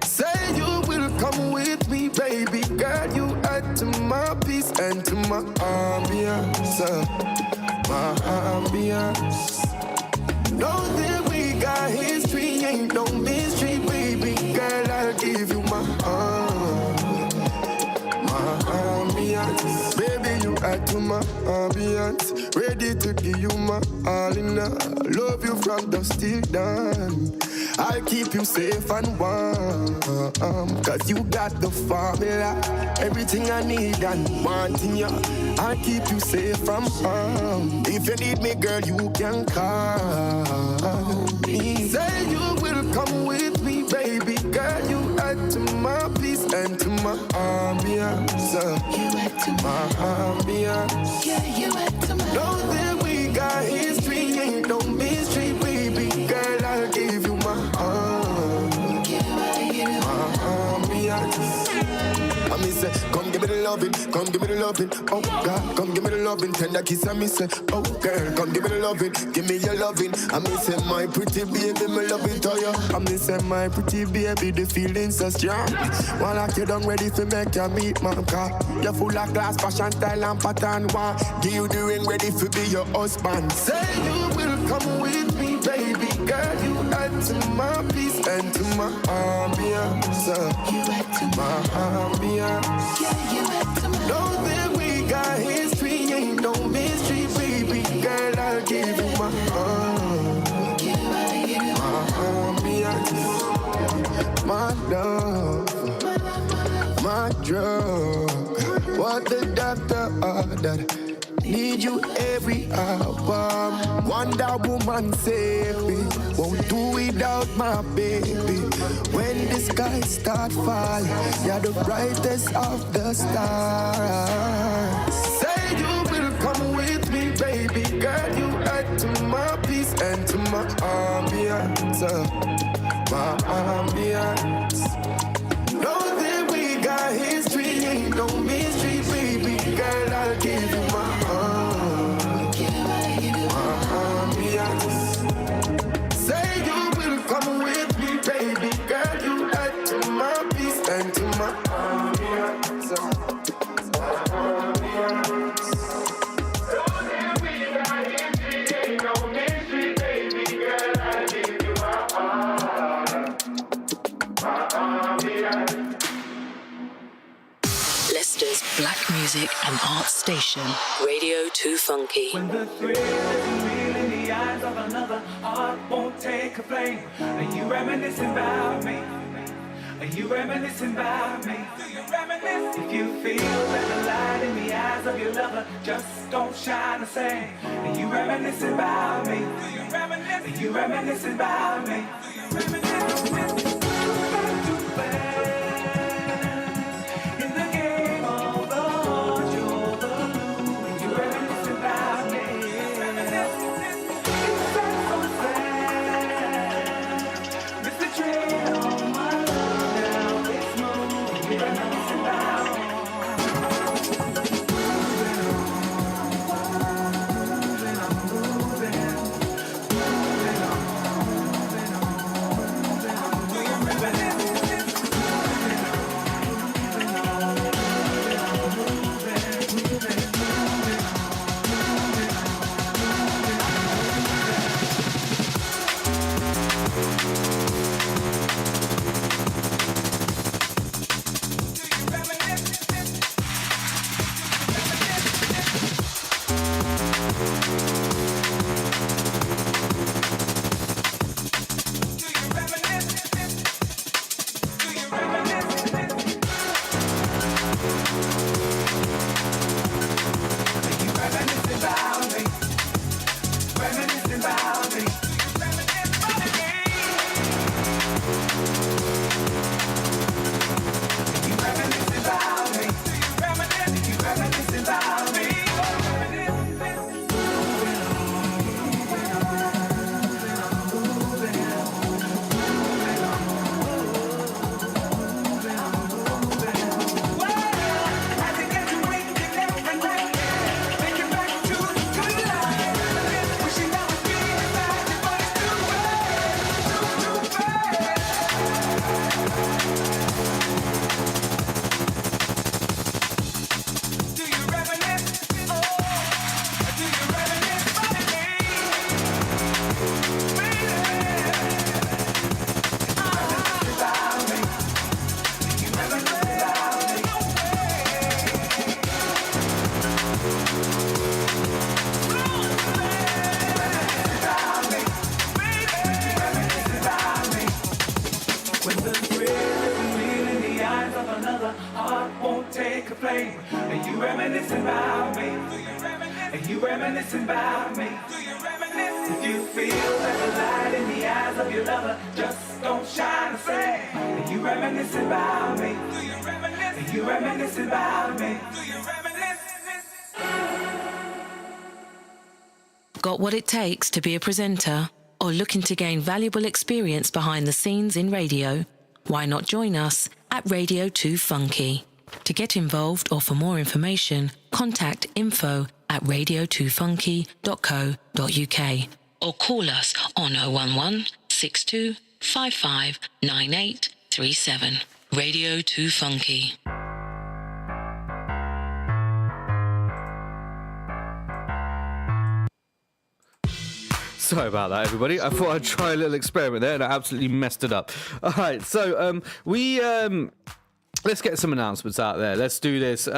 Say you will come with me, baby girl. You add to my peace and to my ambience, my ambience. Know that we got history, ain't no mystery, baby girl. I'll give you my ambience. Baby, you add to my ambience. Ready to give you my all in all. Love you from dusk till dawn. I'll keep you safe and warm, cause you got the formula. Everything I need and want in you. I'll keep you safe from harm. If you need me, girl, you can call me. Say you will come with me, baby girl. You add to my peace and to my ambience. You add to my ambience. Yeah, you add to my. Know that we got history, ain't no I me say, come give me the loving, come give me the loving. Oh God, come give me the loving, tender kiss. I me say, oh girl, come give me the loving, give me your loving. I me say, my pretty baby, me love it to you. I me say, my pretty baby, the feeling so strong. Wanna lock you down, ready to make you meet my car. You're full of class, fashion, style and pattern. One, give you the ring, ready to be your husband. Say you will come with me, baby girl. You add to my peace and to my ambience. You add to my ambience. Yeah, you add to my. Know that we got history, ain't no mystery, baby girl. I'll give you my ambience, my love, my drug. What the doctor ordered. Need you every hour. Wonder Woman save me. Won't do without my baby. When the skies start falling, you're the brightest of the stars. Say you will come with me, baby girl. You add to my peace and to my ambience. My ambience. Know that we got history, ain't no mystery, baby girl. I'll give you my ambience. Say you will come with me, baby girl. You add to my peace and to my ambience. Know that we got history, ain't no mystery, baby girl. I'll give you my ambience. Leicester's black music and art station, Radio 2 Funky. When the thrill isn't real in the eyes of another, heart won't take a flame. Are you reminiscing about me? Are you reminiscing about me? Do you reminisce? If you feel that the light in the eyes of your lover just don't shine the same. Are you reminiscing about me? Do you reminisce? Are you reminiscing about me? Do you reminisce? Got what it takes to be a presenter? Or looking to gain valuable experience behind the scenes in radio? Why not join us at Radio 2 Funky? To get involved or for more information, contact info@radio2funky.co.uk or call us on 011 62 55 9837. Radio 2 Funky. Sorry about that, everybody. I thought I'd try a little experiment there, and I absolutely messed it up. All right, so let's get some announcements out there. Let's do this.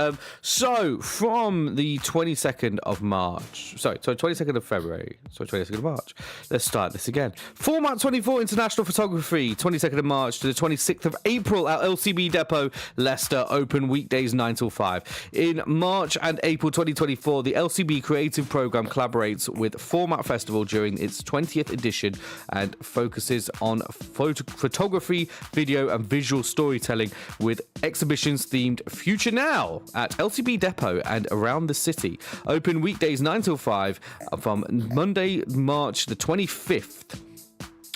So, from the 22nd of March, 22nd of February, 22nd of March, let's start this again. Format 24 International Photography, 22nd of March to the 26th of April at LCB Depot, Leicester, open weekdays 9 till 5. In March and April 2024, the LCB Creative Programme collaborates with Format Festival during its 20th edition and focuses on photography, video and visual storytelling with exhibitions themed Future Now at LCB Depot and around the city. Open weekdays 9 till 5 from Monday, March the 25th.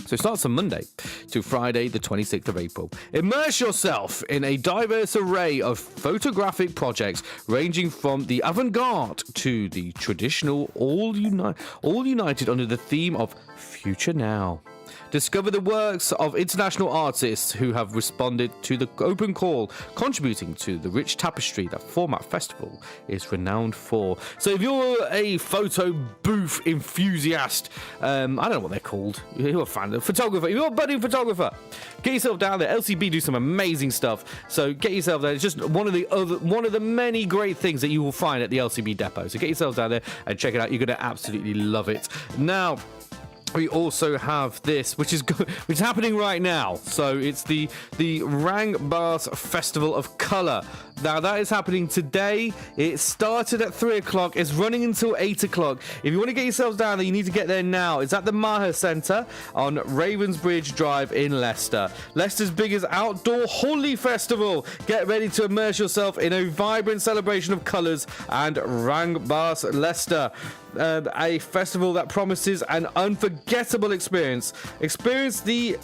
So it starts on Monday to Friday, the 26th of April. Immerse yourself in a diverse array of photographic projects ranging from the avant-garde to the traditional, all united under the theme of Future Now. Discover the works of international artists who have responded to the open call, contributing to the rich tapestry that Format Festival is renowned for. So if you're a photo booth enthusiast, I don't know what they're called. You're a fan of photographer. If you're a budding photographer, get yourself down there. LCB do some amazing stuff. So get yourself there. It's just one of the many great things that you will find at the LCB Depot. So get yourselves down there and check it out. You're going to absolutely love it. Now, we also have this, which is happening right now. So it's the Rang Bars Festival of Colour. Now that is happening today. It started at 3 o'clock. It's running until 8 o'clock. If you want to get yourselves down there, you need to get there now. It's at the Maher Centre on Ravensbridge Drive in Leicester. Leicester's biggest outdoor Holi festival. Get ready to immerse yourself in a vibrant celebration of colours and Rang Bars Leicester. A festival that promises an unforgettable experience. Experience the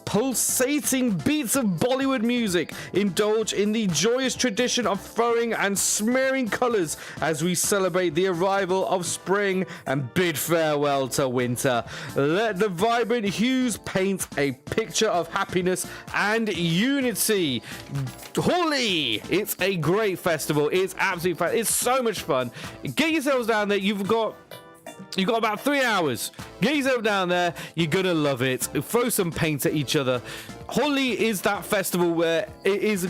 pulsating beats of Bollywood music. Indulge in the joyous tradition of throwing and smearing colours as we celebrate the arrival of spring and bid farewell to winter. Let the vibrant hues paint a picture of happiness and unity. Holi! It's a great festival. It's absolutely fun. It's so much fun. Get yourselves down there. You've got about 3 hours. Get yourself down there. You're going to love it. Throw some paint at each other. Holi is that festival where it is,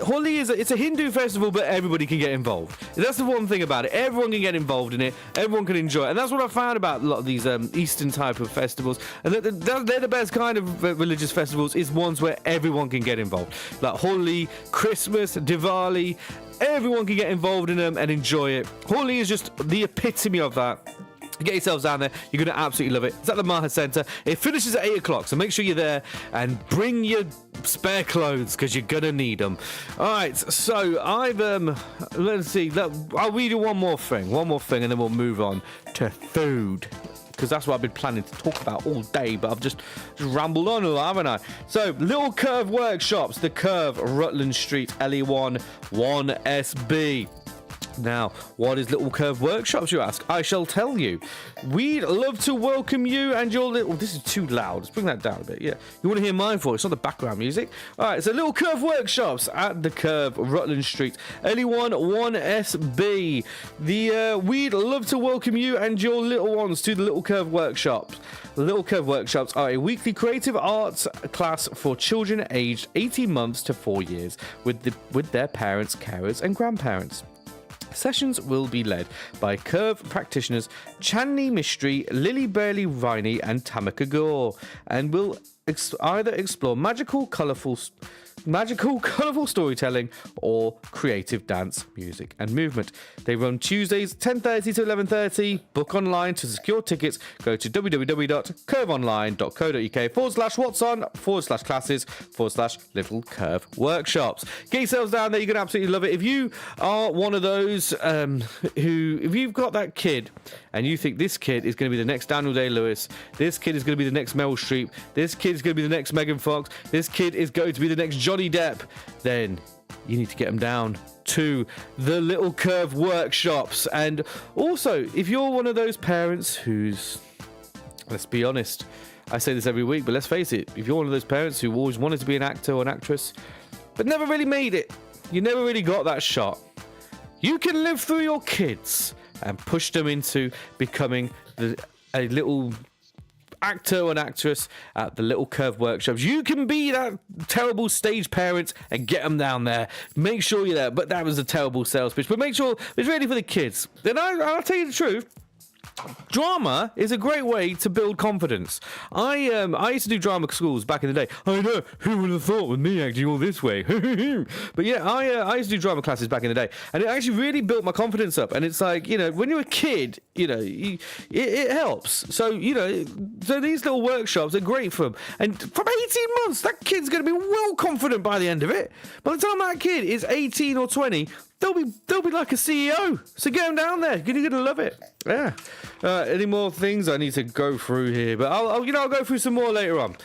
Holi it's a Hindu festival, but everybody can get involved. That's the one thing about it. Everyone can get involved in it. Everyone can enjoy it. And that's what I found about a lot of these Eastern type of festivals. And they're the best kind of religious festivals, is ones where everyone can get involved. Like Holi, Christmas, Diwali. Everyone can get involved in them and enjoy it. Holi is just the epitome of that. Get yourselves down there. You're going to absolutely love it. It's at the Maher Centre. It finishes at 8 o'clock, so make sure you're there and bring your spare clothes because you're going to need them. All right, so let's see. I'll read you one more thing, and then we'll move on to food, because that's what I've been planning to talk about all day, but I've just rambled on a lot, haven't I? So, Little Curve Workshops, The Curve, Rutland Street, LE1 1SB. Now, what is Little Curve Workshops, you ask? I shall tell you. We'd love to welcome you and your little... This is too loud. Let's bring that down a bit, yeah. You want to hear my voice, not the background music. All right, so Little Curve Workshops at The Curve, Rutland Street, LE1 1SB. We'd love to welcome you and your little ones to the Little Curve Workshops. Little Curve Workshops are a weekly creative arts class for children aged 18 months to 4 years with their parents, carers and grandparents. Sessions will be led by Curve practitioners Chandni Mistry, Lily Burley Riney and Tamika Gore, and will either explore magical, colourful storytelling or creative dance, music and movement. They run Tuesdays 10:30 to 11:30. Book online to secure tickets. Go to www.curveonline.co.uk/what's-on/classes/Little Curve Workshops. Get yourselves down there. You're going to absolutely love it. If you are one of those if you've got that kid and you think this kid is going to be the next Daniel Day-Lewis, this kid is going to be the next Meryl Streep, this kid is going to be the next Megan Fox, this kid is going to be the next Johnny Depp, then you need to get them down to the Little Curve workshops. And also, if you're one of those parents who's, let's be honest, I say this every week, but let's face it, if you're one of those parents who always wanted to be an actor or an actress, but never really made it, you never really got that shot, you can live through your kids and push them into becoming a little actor or an actress at the Little Curve workshops. You can be that terrible stage parent and get them down there. Make sure you're there. But that was a terrible sales pitch. But make sure it's ready for the kids. Then I'll tell you the truth. Drama is a great way to build confidence. I used to do drama schools back in the day. I know, who would have thought with me acting all this way? But yeah, I used to do drama classes back in the day, and it actually really built my confidence up. And it's like, you know, when you're a kid, you know, it helps. So, you know, so these little workshops are great for them. And from 18 months, that kid's going to be well confident by the end of it. By the time that kid is 18 or 20, they'll be like a CEO. So get them down there. You're gonna love it. Yeah. Any more things I need to go through here? But I'll go through some more later on.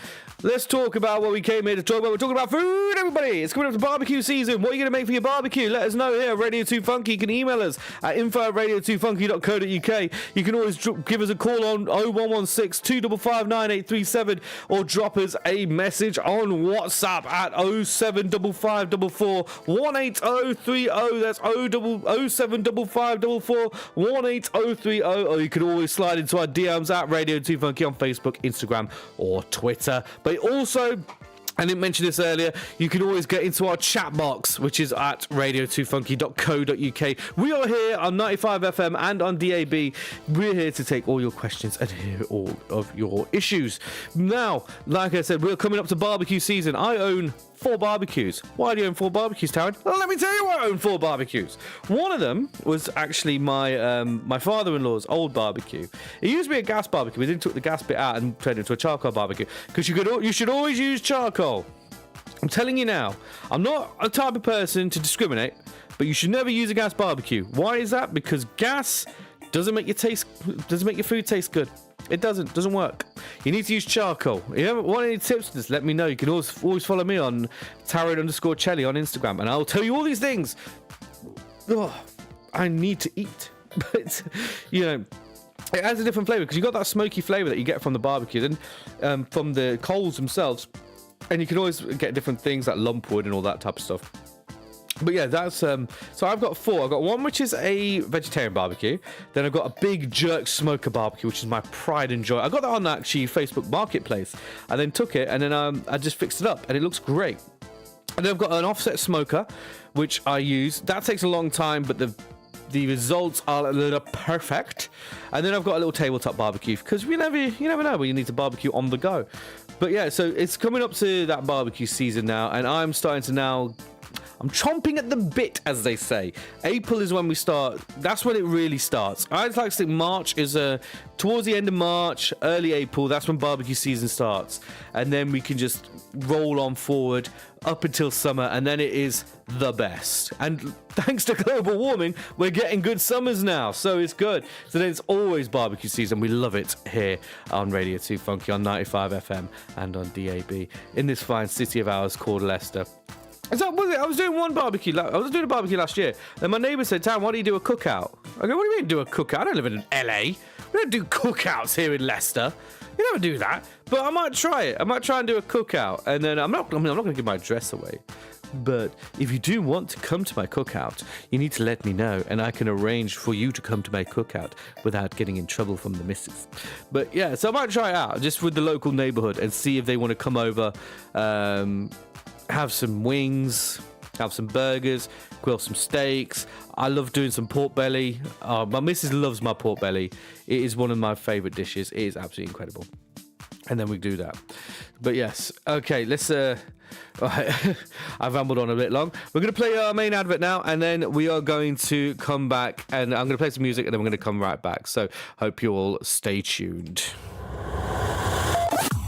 Let's talk about what we came here to talk about. We're talking about food, everybody. It's coming up to barbecue season. What are you going to make for your barbecue? Let us know here at Radio2Funky. You can email us at info@radio2funky.co.uk. You can always give us a call on 0116 255 9837 or drop us a message on WhatsApp at 07554 18030. That's 07554 18030. Or you can always slide into our DMs at Radio2Funky on Facebook, Instagram, or Twitter. But also, I didn't mention this earlier, you can always get into our chat box, which is at radio2funky.co.uk. We are here on 95 FM and on DAB. We're here to take all your questions and hear all of your issues. Now, like I said, we're coming up to barbecue season. I own 4 barbecues. Why do you own 4 barbecues, Taryn? Well, let me tell you why I own 4 barbecues. One of them was actually my father-in-law's old barbecue. It used to be a gas barbecue. We then took the gas bit out and turned it into a charcoal barbecue, because you should always use charcoal. I'm telling you now, I'm not a type of person to discriminate, but you should never use a gas barbecue. Why is that? Because gas doesn't make your food taste good. It doesn't work. You need to use charcoal. If you want any tips, just let me know. You can always follow me on Taryn_Chelly on Instagram, and I'll tell you all these things. Oh, I need to eat. But, you know, it adds a different flavour, because you've got that smoky flavour that you get from the barbecue and from the coals themselves. And you can always get different things like lumpwood and all that type of stuff. But yeah, that's so I've got 4. I've got one which is a vegetarian barbecue. Then I've got a big jerk smoker barbecue, which is my pride and joy. I got that on actually Facebook Marketplace. I then took it and then I just fixed it up, and it looks great. And then I've got an offset smoker, which I use. That takes a long time, but the results are a little perfect. And then I've got a little tabletop barbecue, because you never know when you need to barbecue on the go. But yeah, so it's coming up to that barbecue season now, and I'm chomping at the bit, as they say. April is when we start. That's when it really starts. I'd like to think March is towards the end of March, early April. That's when barbecue season starts, and then we can just roll on forward up until summer, and then it is the best. And thanks to global warming, we're getting good summers now, so it's good. So then it's always barbecue season. We love it here on Radio 2 Funky on 95 FM and on DAB in this fine city of ours called Leicester. So I was doing one barbecue. I was doing a barbecue last year. Then my neighbour said, "Tam, why don't you do a cookout?" I go, "What do you mean do a cookout? I don't live in LA. We don't do cookouts here in Leicester. You never do that." But I might try it. I might try and do a cookout. And then I'm not going to give my address away. But if you do want to come to my cookout, you need to let me know, and I can arrange for you to come to my cookout without getting in trouble from the missus. But yeah, so I might try it out just with the local neighbourhood and see if they want to come over, have some wings, have some burgers, grill some steaks. I love doing some pork belly. My missus loves my pork belly. It is one of my favourite dishes. It is absolutely incredible. And then we do that. But yes, okay, let's... I've rambled on a bit long. We're going to play our main advert now, and then we are going to come back, and I'm going to play some music, and then we're going to come right back. So hope you all stay tuned.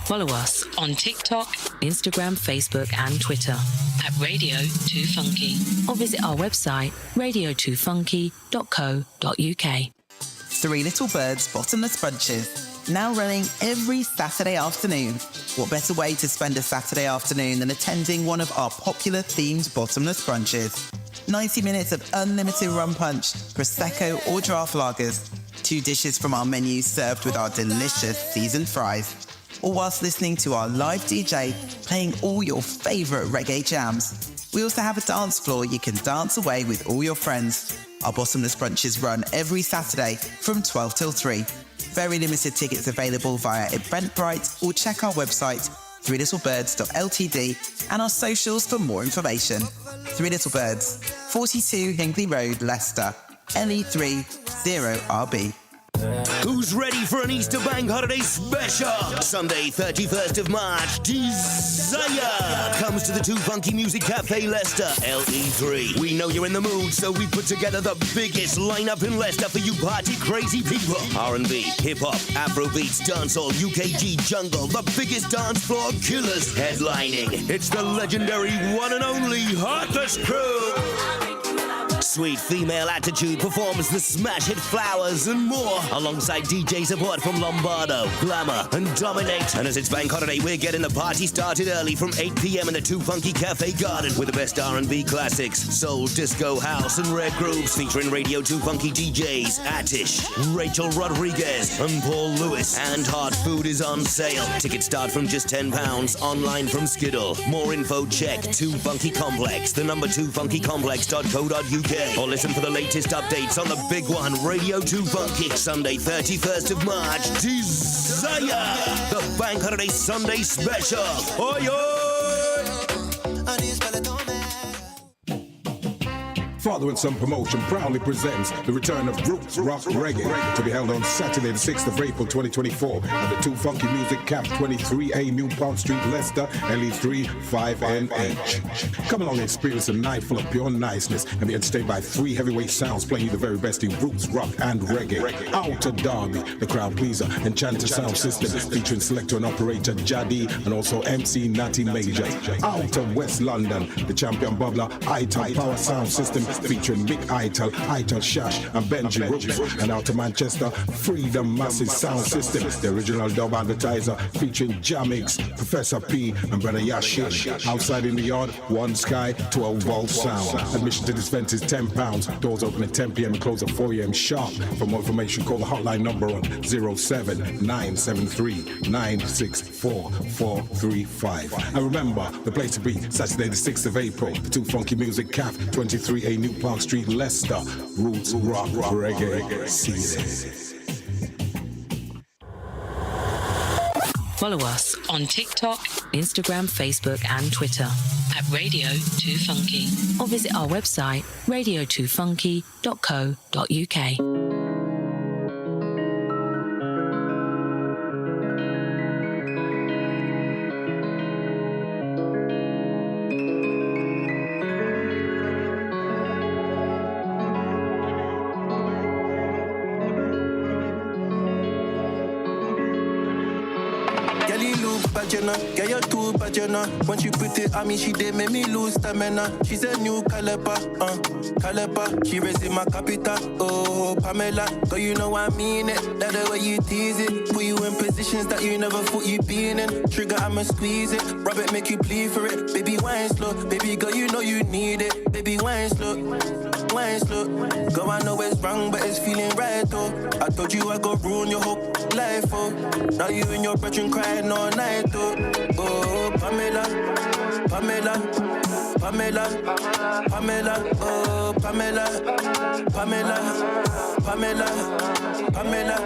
Follow us on TikTok, Instagram, Facebook and Twitter at Radio2Funky, or visit our website radio2funky.co.uk. 3 little birds, bottomless bunches. now running every Saturday afternoon. What better way to spend a Saturday afternoon than attending one of our popular themed bottomless brunches? 90 minutes of unlimited rum punch, prosecco or draft lagers, 2 dishes from our menu served with our delicious seasoned fries, all whilst listening to our live DJ playing all your favourite reggae jams. We also have a dance floor you can dance away with all your friends. Our bottomless brunches run every Saturday from 12 till 3. Very limited tickets available via Eventbrite or check our website threelittlebirds.ltd and our socials for more information. Three Little Birds, 42 Hinkley Road, Leicester, LE3 0RB. Who's ready for an Easter Bank Holiday special? Sunday, 31st of March, Desire comes to the 2 Funky Music Cafe, Leicester, LE3. We know you're in the mood, so we put together the biggest lineup in Leicester for you party crazy people. R&B, hip-hop, Afrobeats, dancehall, UKG, jungle, the biggest dance floor killers headlining. It's the legendary one and only Heartless Crew. Sweet female attitude performs the smash hit Flowers and more, alongside DJ support from Lombardo, Glamour and Dominate. And as it's bank holiday, we're getting the party started early from 8 p.m. in the 2 Funky Cafe Garden with the best R&B classics, soul, disco, house and rare grooves featuring Radio 2 Funky DJs Attish, Rachel Rodriguez and Paul Lewis. And hot food is on sale. Tickets start from just £10 online from Skiddle. More info check 2 Funky Complex, the number 2funkycomplex.co.uk. Or listen for the latest updates on the big one, Radio 2 Funky, Sunday 31st of March, Desire, the Bank Holiday Sunday Special. Oi, oi! Father and Son Promotion proudly presents the return of Roots Rock Reggae to be held on Saturday the 6th of April 2024 at the 2 Funky Music Camp 23A New Park Street, Leicester, LE3 5NH. Come along and experience a night full of pure niceness and be entertained by 3 heavyweight sounds playing you the very best in roots, rock and reggae. Outer Derby, the crowd pleaser, Enchanter Sound System featuring selector and operator Jadi and also MC Natty Major. Outer West London, the champion bubbler Ital Power Sound System featuring Big Ital, Ital Shash and Benji Roots. And out of Manchester, Freedom Massive Sound System, the original dub advertiser featuring Jamix, Professor P and Brother Yashin. Outside in the yard, One Sky, 12 volt sound. Admission to this event is £10. Doors open at 10 p.m. and close at 4 a.m. sharp. For more information, call the hotline number on 07973 964 435. And remember, the place to be, Saturday the 6th of April, the 2 Funky Music Cafe, 23A New Park Street, Leicester. Roots, rock, reggae. See you there. Follow us on TikTok, Instagram, Facebook and Twitter at Radio2Funky or visit our website radio2funky.co.uk. Get your too bad, you know. When she put it on me, she did make me lose stamina. She's a new caliber, caliber. She raising my capital, oh, Pamela. Girl, you know I mean it. That the way you tease it. Put you in positions that you never thought you'd be in. Trigger, I'ma squeeze it. Rub it, make you bleed for it. Baby, wine slow. Baby, girl, you know you need it. Baby, wine slow. Wine slow. Girl, I know it's wrong, but it's feeling right, though. I told you I go ruin your whole life, oh. Now you and your brethren crying all night, oh. Oh, Pamela, Pamela, Pamela, Pamela, oh, Pamela, Pamela, Pamela, Pamela.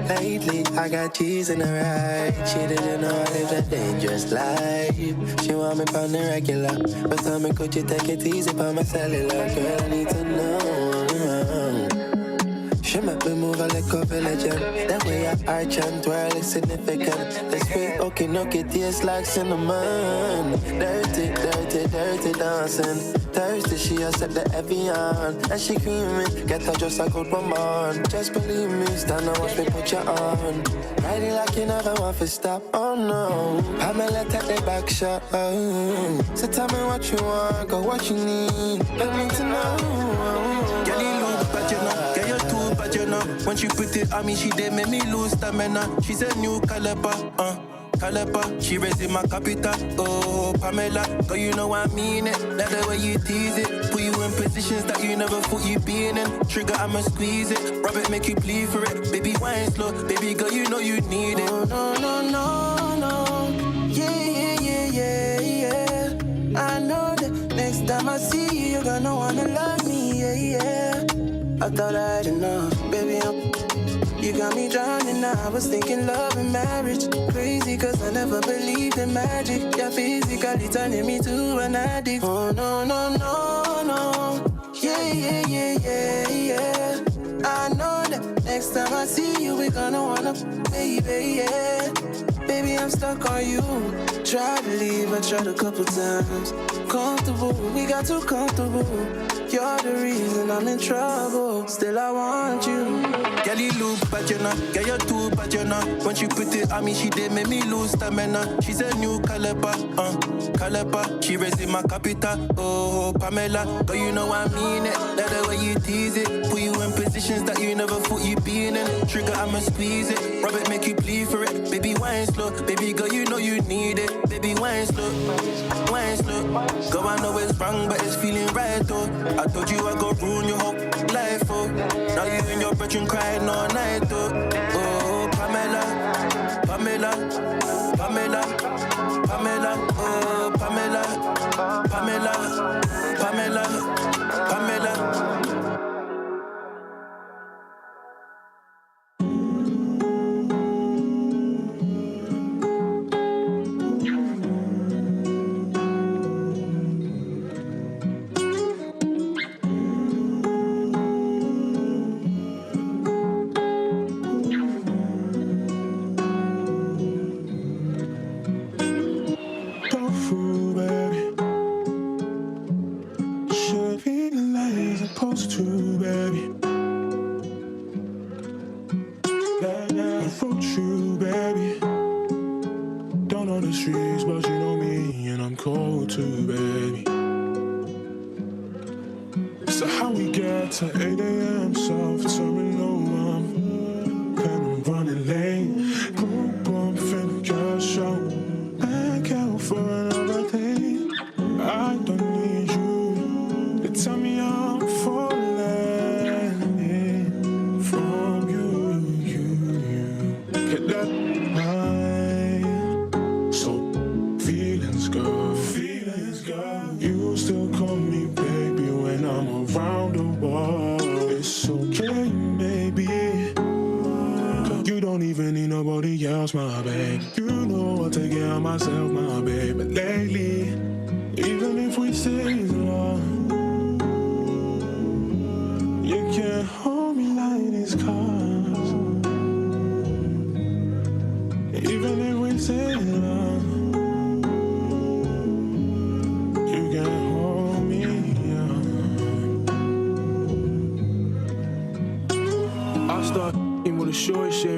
Lately, I got cheese in her eye. She didn't know I lived a dangerous life. She want me pound the regular, but tell me, could you take it easy by my cellular? Girl, I need to know. She make me move like a villager. That way I arch and twirl is significant. This way, okay, tastes like cinnamon. Dirty, dirty, dirty dancing. Thirsty, she has set the Evian. And she creamy, get her just a good woman. Just believe me, stand and watch me put you on. Riding like you never want to stop, oh no. Pamela, take the back shot, oh. So tell me what you want, go what you need. Let me to know. Girl, you look bad, you know. Girl, you're too bad, you know. When she put it on me, she did make me lose stamina. She's a new caliber, caliber. She raising my capital, oh Pamela. Girl, you know I mean it. Like the way you tease it, put you in positions that you never thought you'd be in. Trigger, I'ma squeeze it. Rub it, make you bleed for it. Baby, wine slow. Baby girl, you know you need it. Oh, no. Yeah. I know that next time I see you, you're gonna wanna love me, yeah. I thought I had enough, baby, you got me drowning now. I was thinking love and marriage. Crazy cause I never believed in magic. You're physically turning me to an addict. Oh no. Yeah. I know that next time I see you, we're gonna wanna, baby, yeah. Baby, I'm stuck on you. Tried to leave, I tried a couple times. Comfortable, we got too comfortable. You're the reason I'm in trouble. Still, I want you. Girl, you look bad, you know. Girl, you're too bad, you know. When she put it on me, she did make me lose stamina. She's a new caliber, caliber. She raising my capital, oh Pamela. Girl, you know I mean it. Like the way you tease it, put you in positions that you never thought you'd be in. Trigger, I'ma squeeze it. Rub it, make you bleed for it. Baby, wine slow. Baby girl, you know you need it. Baby, wine slow. Girl, I know it's wrong, but it's feeling right though. I told you I go ruin your whole life, oh. Now you in your bedroom crying all night, oh. Oh, Pamela, oh, Pamela.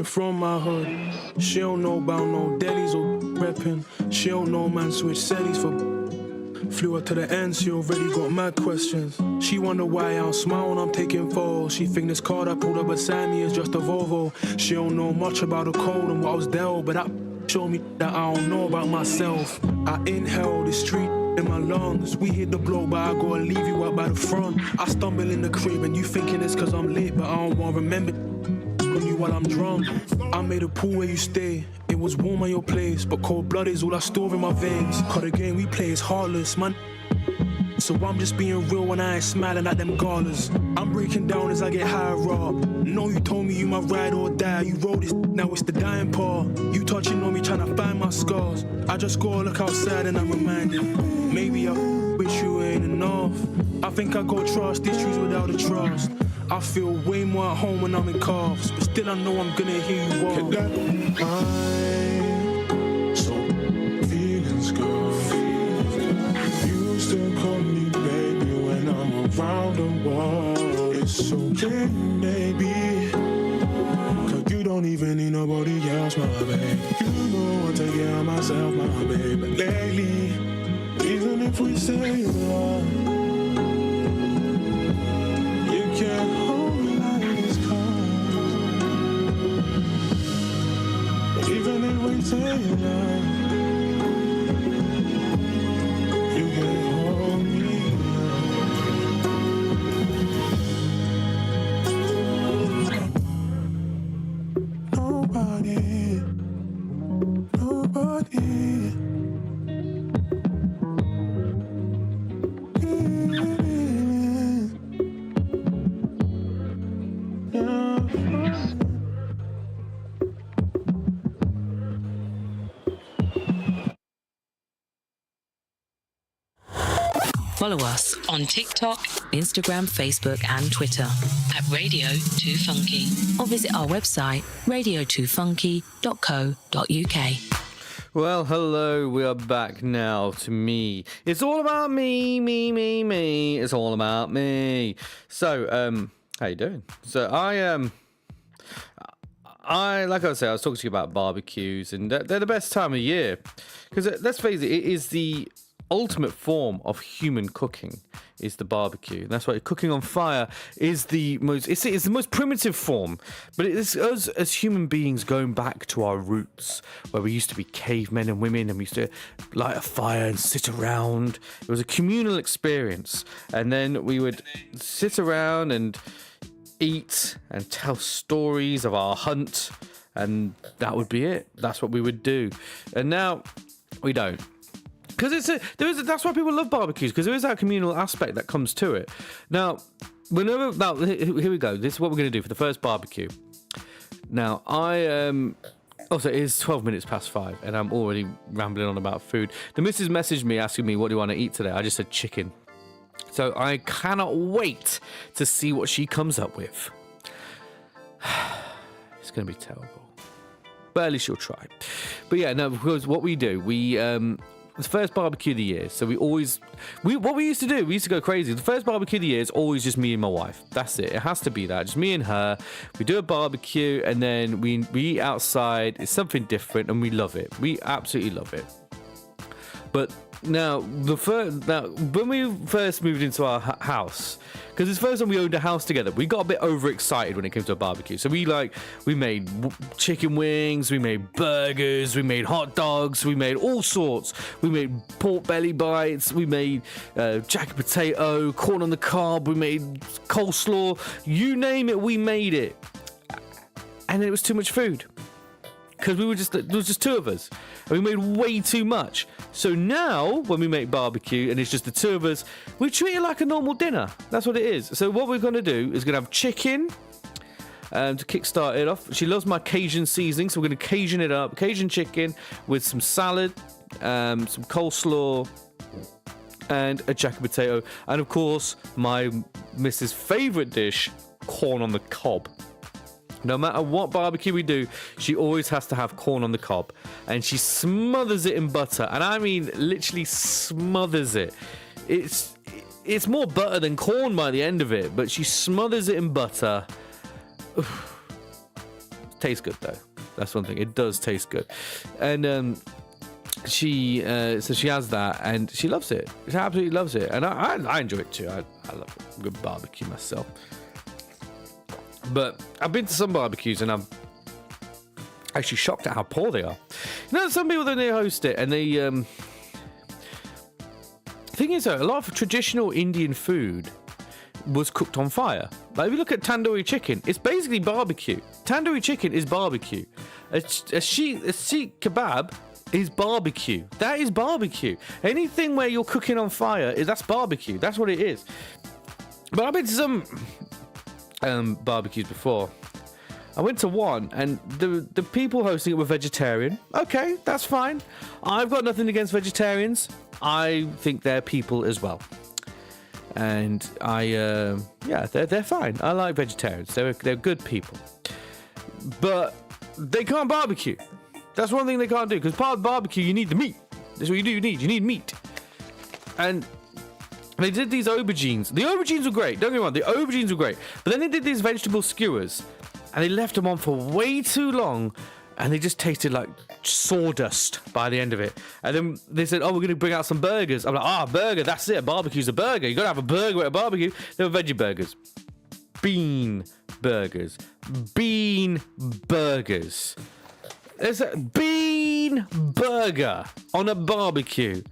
From my hood, she don't know about no delis or reppin'. She don't know man switch settings for. Flew her to the end, she already got mad questions. She wonder why I don't smile when I'm taking photos. She think this car I pulled up beside me is just a Volvo. She don't know much about the code and what I was dealt, but that showed me that I don't know about myself. I inhale the street in my lungs. We hit the block, but I gotta leave you out by the front. I stumble in the crib and you thinking it's cause I'm late, but I don't wanna remember on you while I'm drunk. I made a pool where you stay. It was warm at your place, but cold blood is all I store in my veins. Cause the game we play is heartless, man. So I'm just being real when I ain't smiling at them galas. I'm breaking down as I get higher up. No, you told me you my ride or die. You wrote this, now it's the dying part. You touching on me, trying to find my scars. I just gotta look outside and I'm reminded. Maybe I wish you ain't enough. I think I go trust issues without a trust. I feel way more at home when I'm in cars, but still I know I'm gonna hear you walk. So feelings good. You still call me baby when I'm around the world. It's okay, maybe. Cause you don't even need nobody else, my baby. You know I take care of myself, my baby. But lately, even if we say love, you can't hold me like this cause Follow us on TikTok, Instagram, Facebook and Twitter at Radio2Funky or visit our website radio2funky.co.uk. Well, hello, we are back now to me. It's all about me. It's all about me. So, how you doing? So, I like I said, I was talking to you about barbecues, and they're the best time of year. Because, let's face it is the ultimate form of human cooking is the barbecue. That's why cooking on fire is the most it's the most primitive form, but it is us as human beings going back to our roots, where we used to be cavemen and women, and we used to light a fire and sit around. It was a communal experience, and then we would sit around and eat and tell stories of our hunt, and that would be it. That's what we would do. And now we don't. Because that's why people love barbecues, because there is that communal aspect that comes to it. Now, here we go. This is what we're going to do for the first barbecue. Now, also, it is 12 minutes past 5, and I'm already rambling on about food. The missus messaged me asking me, what do you want to eat today? I just said chicken. So I cannot wait to see what she comes up with. It's going to be terrible. But at least she'll try. But yeah, no, because what we do, it's the first barbecue of the year, so what we used to do, we used to go crazy. The first barbecue of the year is always just me and my wife. That's it. It has to be that. Just me and her. We do a barbecue, and then we eat outside. It's something different, and we love it. We absolutely love it. But now, when we first moved into our house, because it's the first time we owned a house together, we got a bit overexcited when it came to a barbecue. So we made chicken wings, we made burgers, we made hot dogs, we made all sorts. We made pork belly bites, we made jacket potato, corn on the cob, we made coleslaw, you name it, we made it. And it was too much food. Because there was just two of us, and we made way too much. So now, when we make barbecue and it's just the two of us, we treat it like a normal dinner. That's what it is. So what we're going to do is going to have chicken to kickstart it off. She loves my Cajun seasoning, so we're going to Cajun it up. Cajun chicken with some salad, some coleslaw, and a jacket potato. And of course, my missus' favourite dish, corn on the cob. No matter what barbecue we do, she always has to have corn on the cob. And she smothers it in butter. And I mean, literally smothers it. It's more butter than corn by the end of it. But she smothers it in butter. Oof. Tastes good, though. That's one thing. It does taste good. And she has that, and she loves it. She absolutely loves it. And I enjoy it, too. I love a good barbecue myself. But I've been to some barbecues, and I'm actually shocked at how poor they are. You know, some people, then they host it, and they... The thing is, though, a lot of traditional Indian food was cooked on fire. Like, if you look at tandoori chicken, it's basically barbecue. Tandoori chicken is barbecue. A sheikh kebab is barbecue. That is barbecue. Anything where you're cooking on fire, that's barbecue. That's what it is. But I've been to some... barbecues before. I went to one, and the people hosting it were vegetarian. Okay, that's fine. I've got nothing against vegetarians. I think they're people as well, and they're fine. I like vegetarians. They're good people, but they can't barbecue. That's one thing they can't do, because part of barbecue, you need the meat. That's what you do. You need meat, and they did these aubergines. The aubergines were great. Don't get me wrong. The aubergines were great. But then they did these vegetable skewers, and they left them on for way too long, and they just tasted like sawdust by the end of it. And then they said, "Oh, we're going to bring out some burgers." I'm like, burger. That's it. A barbecue's a burger. You got to have a burger at a barbecue. They were veggie burgers, bean burgers, bean burgers. There's bean plain burger on a barbecue,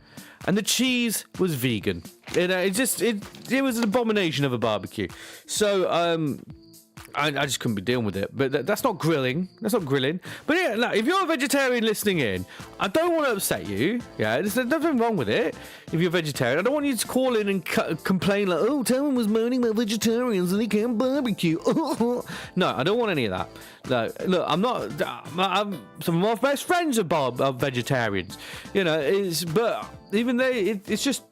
and the cheese was vegan. It was an abomination of a barbecue. So I just couldn't be dealing with it. But that's not grilling. That's not grilling. But yeah, like, if you're a vegetarian listening in, I don't want to upset you. Yeah, there's nothing wrong with it. If you're vegetarian, I don't want you to call in and complain like, oh, Taryn was moaning about vegetarians and he can't barbecue. No, I don't want any of that. No, look, I'm not. Some of my best friends are vegetarians. You know, but even it's just.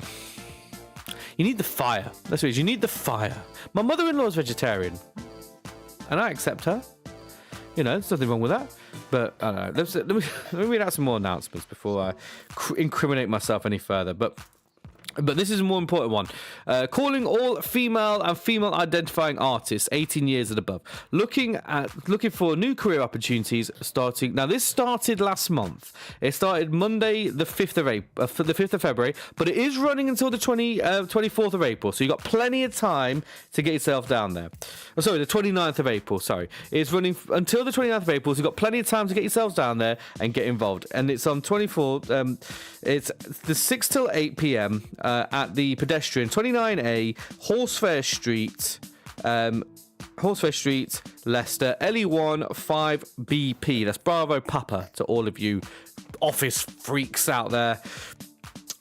You need the fire. That's what it is. You need the fire. My mother-in-law's vegetarian. And I accept her. You know, there's nothing wrong with that. But I don't know. Let me read out some more announcements before I incriminate myself any further. But this is a more important one. Calling all female and female identifying artists 18 years and above. Looking for new career opportunities starting. Now, this started last month. It started Monday, the 5th of February, but it is running until the 24th of April. So you've got plenty of time to get yourself down there. Oh, sorry, the 29th of April, sorry. It's running until the 29th of April, so you've got plenty of time to get yourselves down there and get involved. And it's on 24th, it's the 6 till 8 p.m. At the pedestrian 29A Horsefair Street, Leicester, LE1 5BP. That's Bravo Papa to all of you office freaks out there.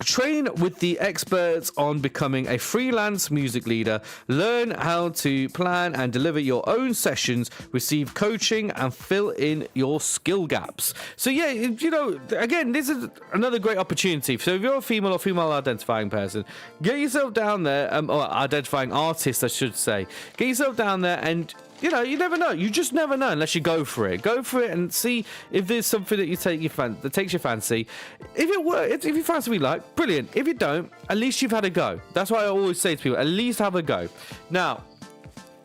Train with the experts on becoming a freelance music leader. Learn how to plan and deliver your own sessions. Receive coaching and fill in your skill gaps. So yeah, you know, again, this is another great opportunity. So if you're a female or female identifying person, get yourself down there, or identifying artist, I should say. Get yourself down there and, you know, you never know. You just never know unless you go for it. Go for it and see if there's something that that takes your fancy. If it works, if you find something you like, brilliant. If you don't, at least you've had a go. That's why I always say to people, at least have a go. Now,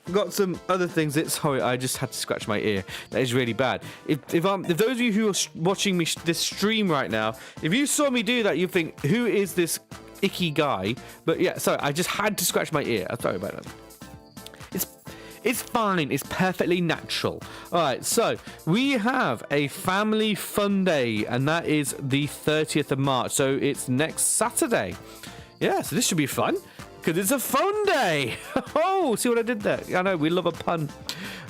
I've got some other things. Sorry, I just had to scratch my ear. That is really bad. If those of you who are watching me this stream right now, if you saw me do that, you think, who is this icky guy? But yeah, sorry, I just had to scratch my ear. I'm sorry about that. It's fine. It's perfectly natural. All right, so we have a family fun day, and that is the 30th of March. So it's next Saturday. Yeah, so this should be fun because it's a fun day. Oh, see what I did there? I know, we love a pun.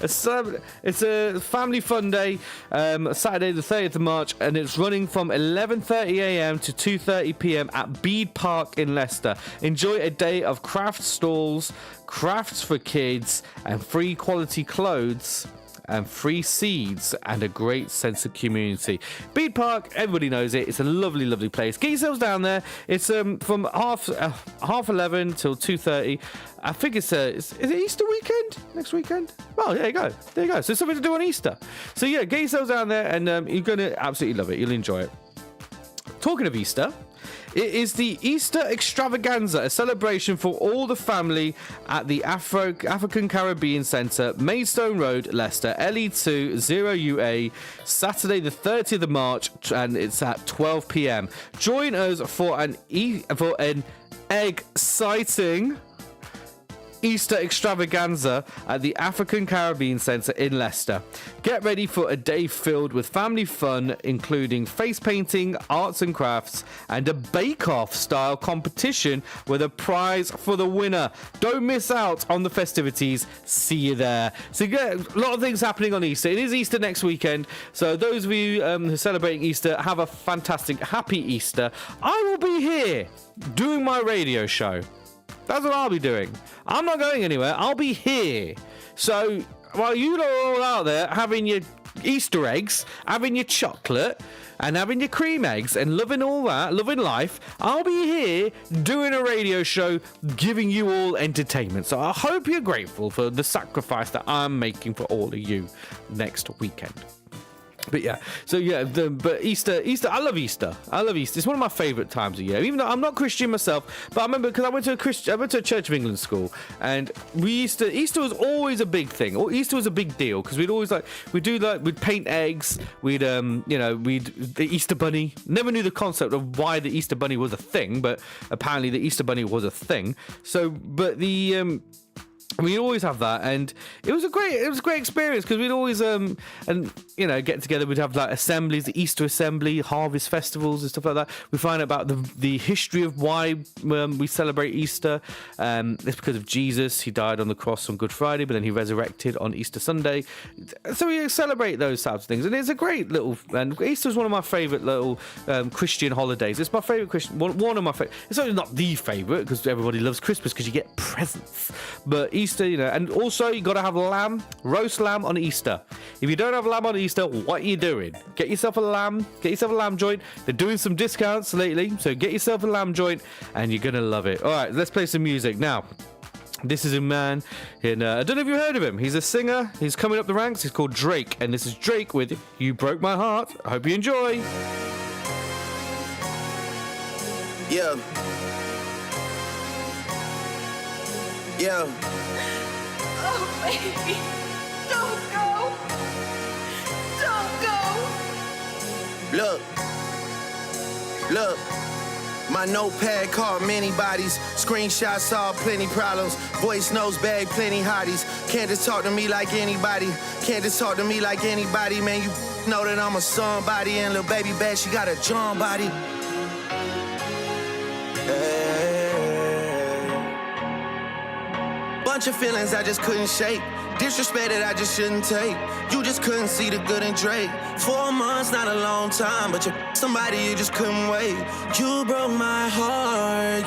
It's a family fun day, Saturday the 30th of March, and it's running from 11:30 a.m. to 2:30 p.m. at Bede Park in Leicester. Enjoy a day of craft stalls, crafts for kids, and free quality clothes, and free seeds, and a great sense of community. Bede Park, everybody knows it. It's a lovely, lovely place. Get yourselves down there. It's from half 11 till 2:30. I think is it Easter weekend? Next weekend? Oh, there you go. There you go. So something to do on Easter. So yeah, get yourselves down there, and you're going to absolutely love it. You'll enjoy it. Talking of Easter, it is the Easter Extravaganza, a celebration for all the family at the African Caribbean Centre, Maidstone Road, Leicester, LE2 0UA, Saturday the 30th of March, and it's at 12 p.m. Join us for an exciting Easter Extravaganza at the African Caribbean Centre in Leicester. Get ready for a day filled with family fun, including face painting, arts and crafts, and a bake-off style competition with a prize for the winner. Don't miss out on the festivities. See you there. So yeah, a lot of things happening on Easter. It is Easter next weekend, so those of you who are celebrating Easter, have a fantastic, happy Easter. I will be here doing my radio show. That's what I'll be doing. I'm not going anywhere. I'll be here. So while you lot are all out there having your Easter eggs, having your chocolate, and having your cream eggs, and loving all that, loving life, I'll be here doing a radio show, giving you all entertainment. So I hope you're grateful for the sacrifice that I'm making for all of you next weekend. But yeah, so yeah, but Easter, I love Easter. It's one of my favourite times of year. Even though I'm not Christian myself, but I remember because I went to a Church of England school, and Easter was always a big thing. Or Easter was a big deal because we'd paint eggs, we'd the Easter bunny. Never knew the concept of why the Easter bunny was a thing, but apparently the Easter bunny was a thing. So, but we always have that, and it was a great experience because we'd always get together. We'd have like assemblies, the Easter assembly, harvest festivals and stuff like that. We find out about the history of why we celebrate Easter. It's because of Jesus. He died on the cross on Good Friday, but then he resurrected on Easter Sunday. So we celebrate those types of things, and it's a great little. And Easter is one of my favourite little Christian holidays. It's my favourite Christian, one of my favourite. It's certainly not the favourite because everybody loves Christmas because you get presents, but Easter, and also you got to have roast lamb on Easter. If you don't have lamb on Easter, what are you doing? Get yourself a lamb joint. They're doing some discounts lately, so get yourself a lamb joint and you're gonna love it. All right, let's play some music now. This is a man in, I don't know if you've heard of him. He's a singer. He's coming up the ranks. He's called Drake, and this is Drake with You Broke My Heart. I hope you enjoy. Yeah. Oh, baby, don't go. Look, my notepad called many bodies. Screenshots saw plenty problems. Voice notes bag plenty hotties. Can't just talk to me like anybody. Man, you know that I'm a somebody. And little baby bad, she got a John body. Bunch of feelings I just couldn't shake. Disrespect that I just shouldn't take. You just couldn't see the good in Drake. 4 months, not a long time, but you're somebody you just couldn't wait. You broke my heart.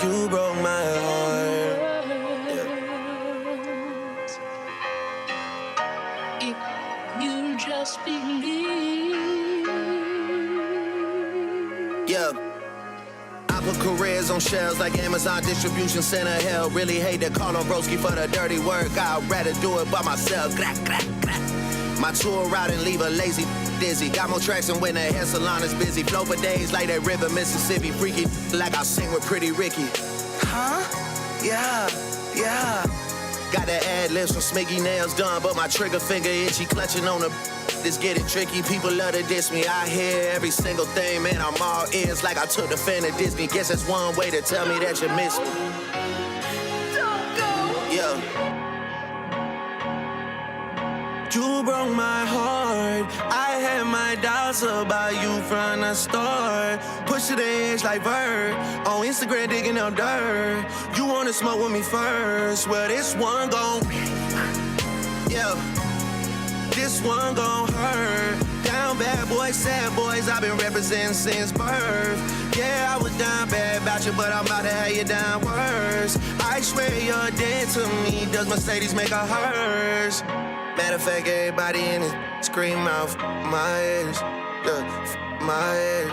If you just believe. Yeah. I put careers on shelves like Amazon distribution center. Hell, really hate to call on broski for the dirty work. I'd rather do it by myself. My tour route and leave a lazy dizzy. Got more tracks than when the hair salon is busy. Flow for days like that river Mississippi. Freaky like I sing with Pretty Ricky. Huh? Yeah. Got the ad-libs from Smiggy nails done, but my trigger finger itchy. Clutching on the it's getting tricky. People love to diss me. I hear every single thing, man. I'm all ears like I took the fan to Disney. Guess that's one way to tell me that you miss me. Don't go. Yeah. You broke my heart. I had my doubts about you from the start. Push to the edge like Bird. On Instagram digging up dirt. You wanna smoke with me first? Well, this one gon' yeah. This one gon' hurt. Down bad boys, sad boys, I've been representing since birth. Yeah, I was down bad about you, but I'm about to have you down worse. I swear you're dead to me. Does Mercedes make her hers? Matter of fact, everybody in it scream out my ears. Yeah, my ears.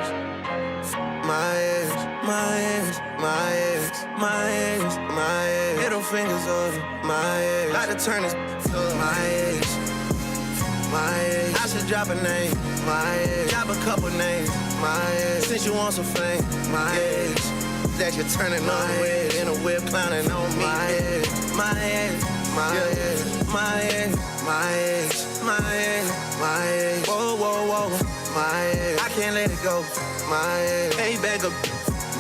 My ears, my ears, my ears, my ears, my ears. Middle fingers over my ears. About to turn this to my ears. My age. I should drop a name, my age. Drop a couple names, my age. Since you want some fame, my age. That you're turning on with in a whip clowning on me. My age, my age, my age, my age, my age, my age, my age. Whoa, whoa, whoa, my age. I can't let it go, my age. Ain't back up,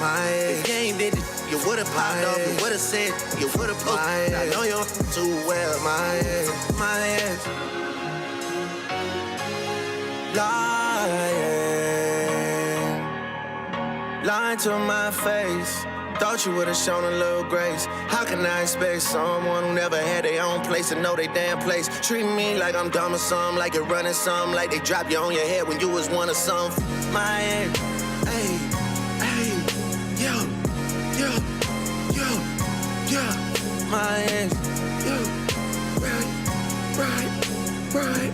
my age. If you ain't did it, you would've popped up, you would've said, you would've posted. I know you're too well, my age, my age. Lying to my face. Thought you would've shown a little grace. How can I expect someone who never had their own place to know their damn place? Treat me like I'm dumb or something, like you're running something, like they drop you on your head when you was one of some. My head, hey, yo, my head, yo, right.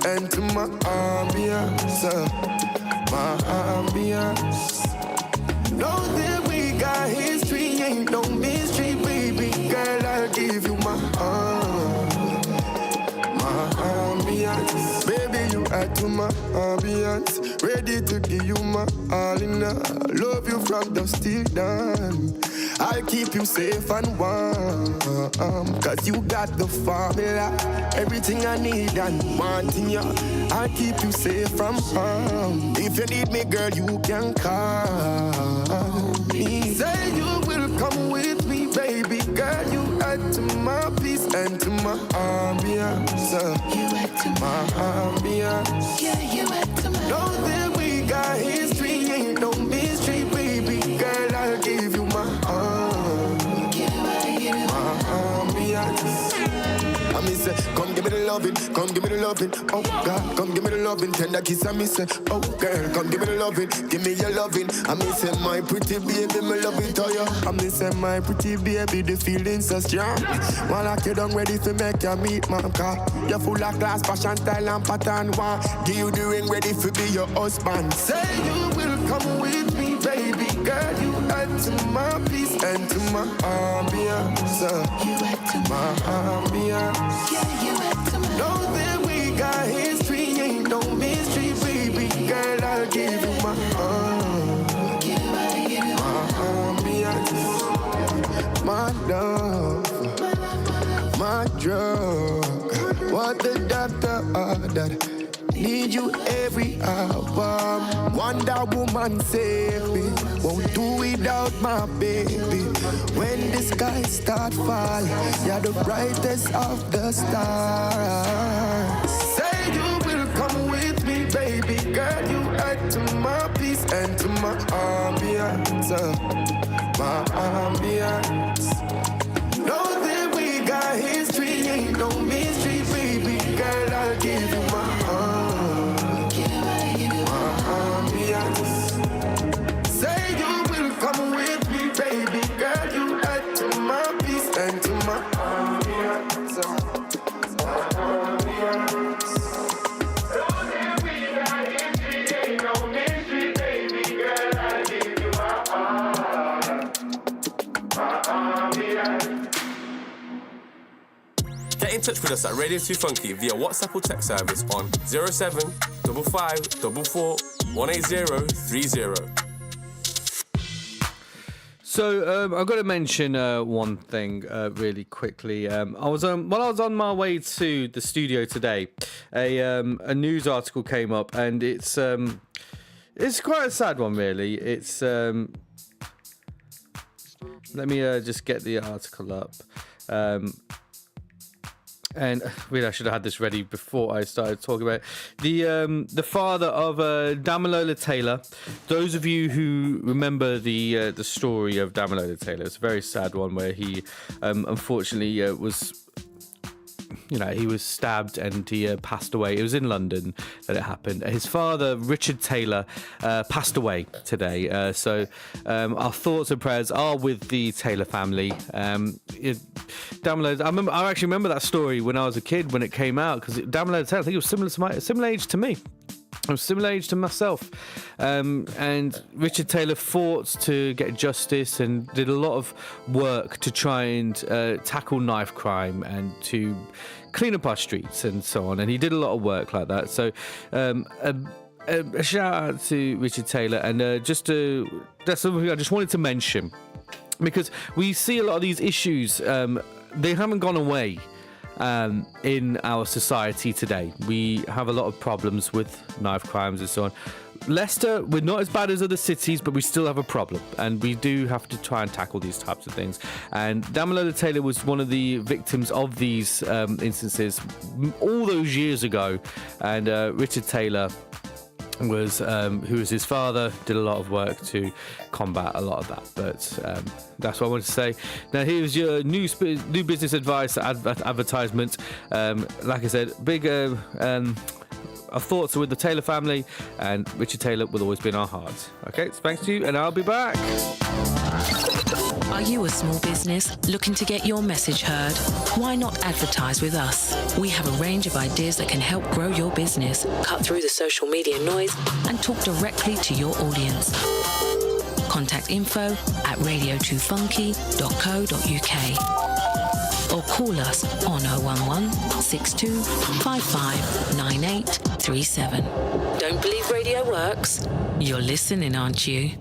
enter my ambience, my ambience. Know that we got history, ain't no mystery, baby girl. I'll give you my ambience. Baby, you add to my ambience. Ready to give you my all in all. Love you from dusk till dawn. I'll keep you safe and warm, cause you got the formula. Everything I need and want in you. I'll keep you safe from harm. If you need me, girl, you can call me. Say you will come with me, baby girl. You add to my peace and to my ambience. You add to my ambience. Yeah, you add to my. Know that we got history, ain't no mystery, baby girl. I'll give you my ambience. I me say, come give me the loving, come give me the loving. Oh God, come give me the loving, tender kiss. I me say, oh girl, come give me the loving, give me your loving. I me say, my pretty baby, me love it all you. I me say, my pretty baby, the feelings so strong. While I get on ready to make you meet my car. You're full of class, fashion, style and pattern. One, give you the ring ready to be your husband. Say you will come with me, baby girl. You add to my peace and to my ambience. You add to my ambience. Yeah, you add to my. Know that we got history, ain't no mystery, baby girl. I'll give you my ambience, my love, my drug. What the doctor ordered. Need you every hour. Wonder Woman save me. Won't do without my baby. When the skies start falling, you're the brightest of the stars. Say you will come with me, baby girl. You add to my peace and to my ambience, my ambience. Know that we got history, ain't no mystery, baby girl. I'll give you my ambience. Say you will come with me, baby girl. You add to my peace and to my ambience, my ambience. Know that we got history, ain't no mystery, baby girl. I'll give you my ambience. Get in touch with us at Radio2Funky via WhatsApp or text service on 0755 18030. So I've got to mention one thing really quickly. While I was on my way to the studio today, a news article came up, and it's quite a sad one, really. It's let me just get the article up. And really, I should have had this ready before I started talking about it. The father of Damilola Taylor. Those of you who remember the story of Damilola Taylor, it's a very sad one where he unfortunately was. He was stabbed and he passed away. It was in London that it happened. His father, Richard Taylor, passed away today. So our thoughts and prayers are with the Taylor family. Damilola, I actually remember that story when I was a kid when it came out, because Damilola Taylor, I think it was similar age to me. I was similar age to myself, and Richard Taylor fought to get justice and did a lot of work to try and tackle knife crime and to clean up our streets and so on, and he did a lot of work like that. So a shout out to Richard Taylor, and that's something I just wanted to mention, because we see a lot of these issues, they haven't gone away. In our society today, we have a lot of problems with knife crimes and so on. Leicester, we're not as bad as other cities, but we still have a problem, and we do have to try and tackle these types of things. And Damilola Taylor was one of the victims of these instances all those years ago, and Richard Taylor was who was his father, did a lot of work to combat a lot of that. But that's what I wanted to say. Now here's your new business advice advertisement. Like I said, big our thoughts are with the Taylor family, and Richard Taylor will always be in our hearts. Okay, so thanks to you, and I'll be back. Are you a small business looking to get your message heard? Why not advertise with us? We have a range of ideas that can help grow your business, cut through the social media noise, and talk directly to your audience. Contact info@radio2funky.co.uk or call us on 011 62 55 9837. Don't believe radio works? You're listening, aren't you?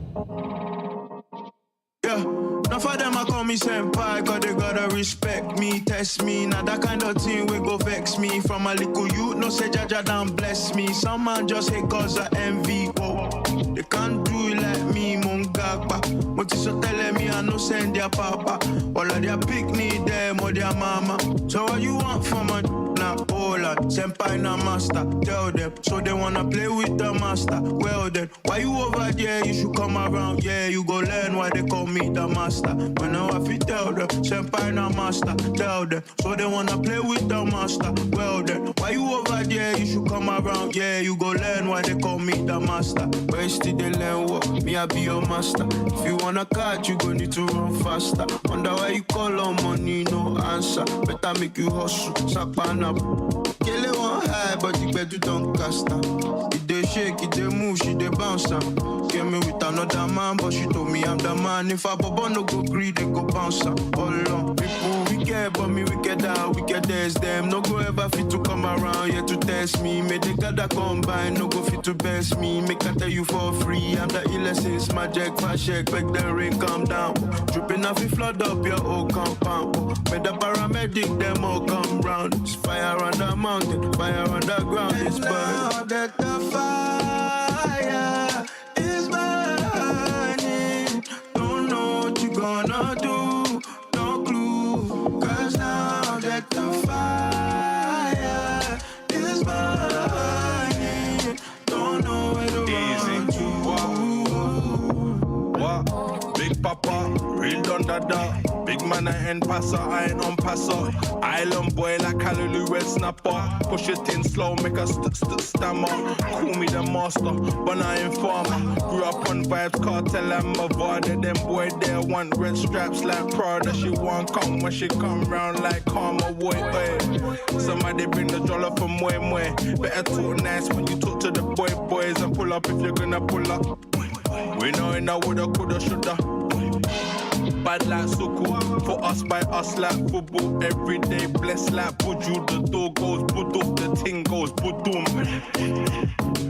Yeah, enough of them I call me senpai, cause they gotta respect me, test me. Now that kind of thing will go vex me. From a little youth, no say Jaja don't bless me. Some man just hate cause I envy. Oh, they can't do it like me, Mungagba. But it's so telling me I no send their papa. All of their picnic them or their mama. So what you want from a now? Oh lad, senpai na master. Tell them, so they wanna play with the master. Well then, why you over there? You should come around. Yeah, you go learn why they call me the master. When I have to tell them, senpai na master. Tell them, so they wanna play with the master. Well then, why you over there? You should come around. Yeah, you go learn why they call me the master. Wasted they learn what? Me I be your master. If you wanna catch, you go need to run faster. Wonder why you call on money, no answer. Better make you hustle, sakpan up. Kill it one high, but you better don't cast her. It they shake, it they move, she they bounce her. Came me with another man, but she told me I'm the man. If I bubble no go greed, they go bounce her. All on people wicked, but me wicked out, wicked as them. No go ever fit to come around here to test me. Make they gather combine, no go fit to best me. Make I tell you for free, I'm the illest since my jack, fast check, back the rain, calm down. Dripping off, you flood up your whole compound. Make the paramedic, them all come round. It's fire on the mountain, fire on the ground, it's burn. Now that the fire is burning, don't know what you gonna do, no clue. Cause now that the fire is burning, don't know where to run to. What? Big Papa, real Don Dada. Big man, I ain't passer, I ain't on passer. Island boy like Calulu red snapper. Push it in slow, make us stammer. Call me the master, but I ain't farmer. Grew up on vibes, cartel and Mavada. Them boy there want red straps like Prada. She won't come when she come round like Karma. Boy, somebody bring the dollar from Mwe. Better talk nice when you talk to the boys and pull up if you're gonna pull up. We know in the woulda, coulda, shoulda. Bad like Suku, for us by us like football. Every day blessed like Buju. The door goes budum, the thing goes budum.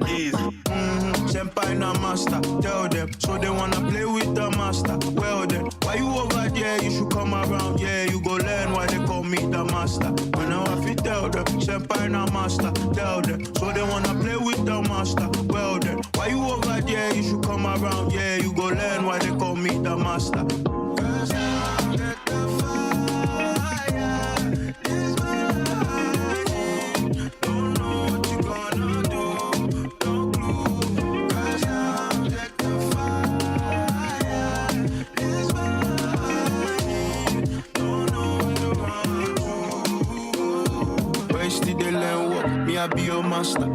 Easy. Senpai na master, tell them, so they wanna play with the master. Well then, why you over there? You should come around. Yeah, you go learn why they call me the master. When I have to tell them, senpai na master, tell them, so they wanna play with the master. Well then, why you over there? You should come around. Yeah, you go learn why they call me the master. Cause now that the fire is burning, don't know what you gonna do, no clue. Cause now that the fire is burning, don't know where to run to. Wasted they learn what? Me I be your master.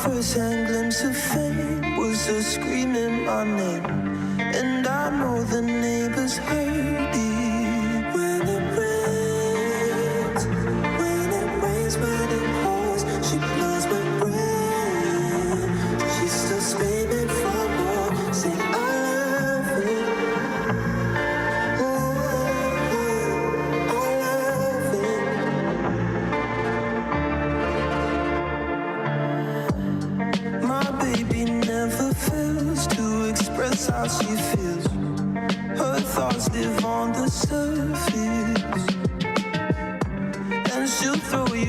First hand glimpse of fame was her screaming my name, and I know the neighbors heard it. When it rains, when it pours, she blows my brain. She's still screaming for more. Say I love it, I love it. My baby never fails to express how she feels. Her thoughts live on the surface, and she'll throw you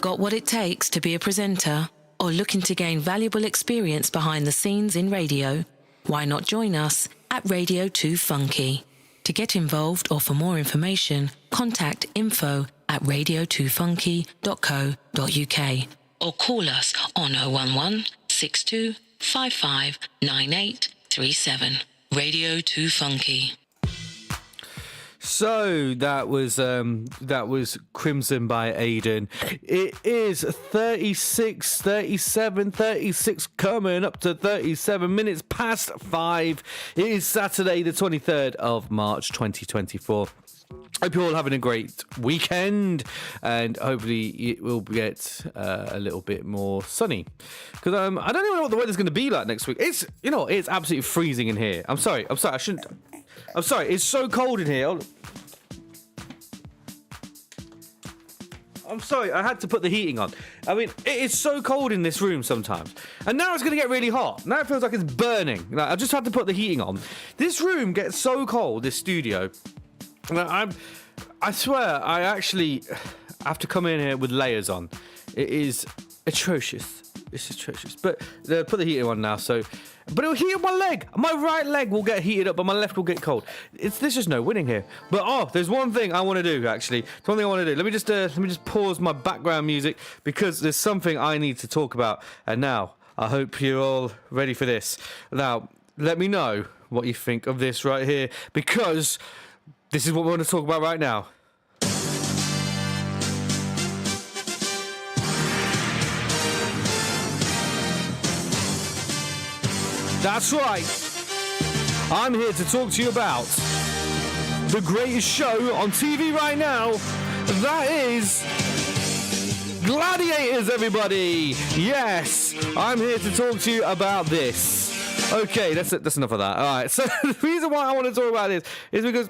Got what it takes to be a presenter? Or looking to gain valuable experience behind the scenes in radio? Why not join us at Radio2Funky? To get involved or for more information, contact info@radio2funky.co.uk or call us on 011 62 55 9837. Radio 2 Funky. So that was Crimson by Aiden. It is 36, 37, 36, coming up to 37 minutes past 5. It is Saturday, the 23rd of March, 2024. Hope you're all having a great weekend, and hopefully it will get a little bit more sunny. Because I don't even know what the weather's going to be like next week. It's absolutely freezing in here. I'm sorry. It's so cold in here. I'm sorry. I had to put the heating on. I mean, it is so cold in this room sometimes, and now it's going to get really hot. Now it feels like it's burning. Like, I just had to put the heating on. This room gets so cold. This studio. I swear, I actually have to come in here with layers on. It is atrocious. It's atrocious. But put the heater on now, so... But it'll heat up my leg. My right leg will get heated up, but my left will get cold. There's just no winning here. But, there's one thing I want to do, actually. There's one thing I want to do. Let me just pause my background music, because there's something I need to talk about. And now, I hope you're all ready for this. Now, let me know what you think of this right here, because... this is what we want to talk about right now. That's right. I'm here to talk to you about the greatest show on TV right now. That is Gladiators, everybody. Yes, I'm here to talk to you about this. Okay, that's enough of that. All right, so the reason why I want to talk about this is because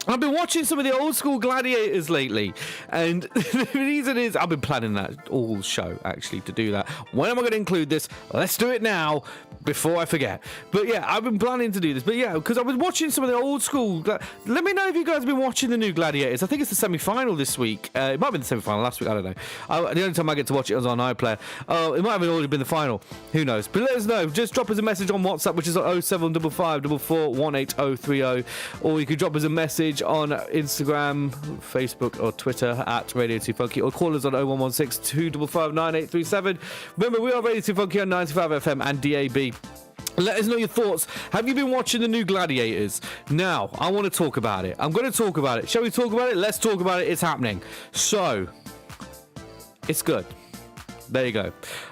I've been watching some of the old school Gladiators lately, and the reason is I've been planning that all show, actually, to do that. When am I going to include this? Let's do it now, before I forget. But yeah, I've been planning to do this. But yeah, because I was watching some of the old school... Let me know if you guys have been watching the new Gladiators. I think it's the semi-final this week. It might have been the semi-final last week, I don't know. The only time I get to watch it was on iPlayer. It might have already been the final. Who knows? But let us know. Just drop us a message on WhatsApp, which is on 07554 18030, or you could drop us a message on Instagram, Facebook, or Twitter at Radio2Funky, or call us on 0116 255 9837. Remember, we are Radio2Funky on 95 FM and DAB. Let us know your thoughts. Have you been watching the new Gladiators? Now, I want to talk about it. I'm going to talk about it. Shall we talk about it? Let's talk about it. It's happening. So, it's good. There you go.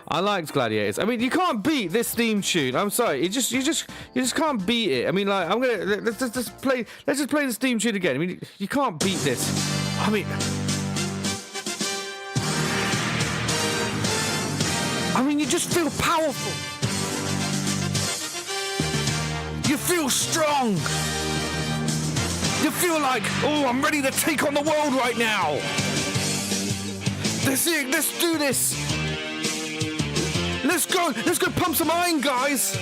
I liked Gladiators. I mean, you can't beat this theme tune. I'm sorry. You just can't beat it. I mean, like, let's just play this theme tune again. I mean, you can't beat this. I mean, you just feel powerful. You feel strong. You feel like, I'm ready to take on the world right now. That's it. Let's do this. Let's go pump some iron, guys.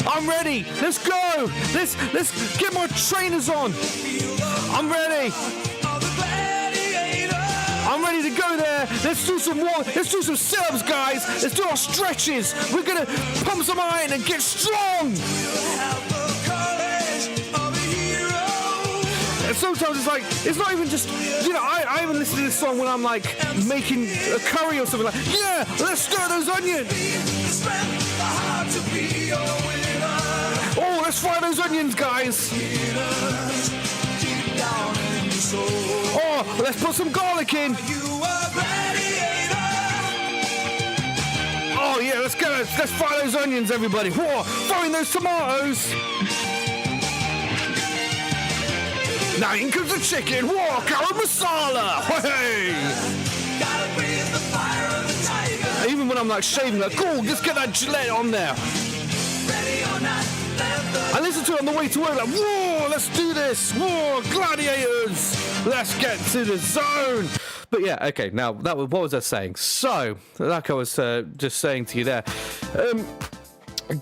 I'm ready. Let's go. Let's get my trainers on. I'm ready. I'm ready to go there. Let's do some sit-ups, guys. Let's do our stretches. We're gonna pump some iron and get strong. And sometimes it's not even just, I even listen to this song when I'm like making a curry or something like, yeah, let's stir those onions. Oh, let's fry those onions, guys. Oh, let's put some garlic in. Oh yeah, let's fry those onions, everybody. Whoa, throwing those tomatoes. Now in comes the chicken. Whoa, garam masala. Hey. Even when I'm like shaving, like, cool, just get that Gillette on there. I listen to it on the way to work, like, whoa, let's do this. Whoa, Gladiators. Let's get to the zone. But yeah, okay, now, what was I saying? So, like I was just saying to you there,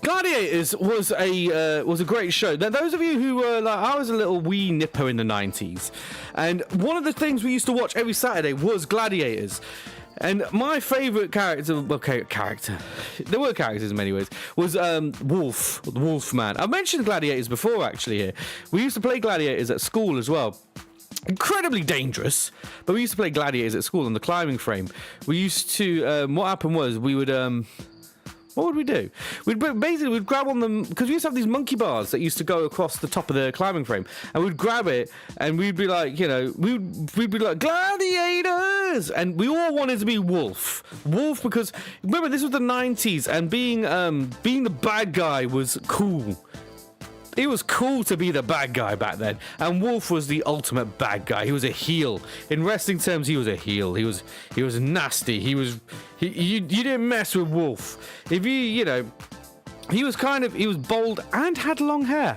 Gladiators was a great show. Now, those of you who were like, I was a little wee nipper in the 90s, and one of the things we used to watch every Saturday was Gladiators. And my favourite character, there were characters in many ways, was Wolf, the Wolfman. I've mentioned Gladiators before, actually, here. We used to play Gladiators at school as well. Incredibly dangerous, but we used to play Gladiators at school on the climbing frame. We used to, what happened was, we would, what would we do? We'd grab on them, because we used to have these monkey bars that used to go across the top of the climbing frame, and we'd grab it, and we'd be like, you know, we'd be like, Gladiators! And we all wanted to be Wolf, because, remember, this was the 90s, and being the bad guy was cool. It was cool to be the bad guy back then, and Wolf was the ultimate bad guy. He was a heel. In wrestling terms, he was a heel. He was nasty. You didn't mess with Wolf. If you know, he was bold and had long hair.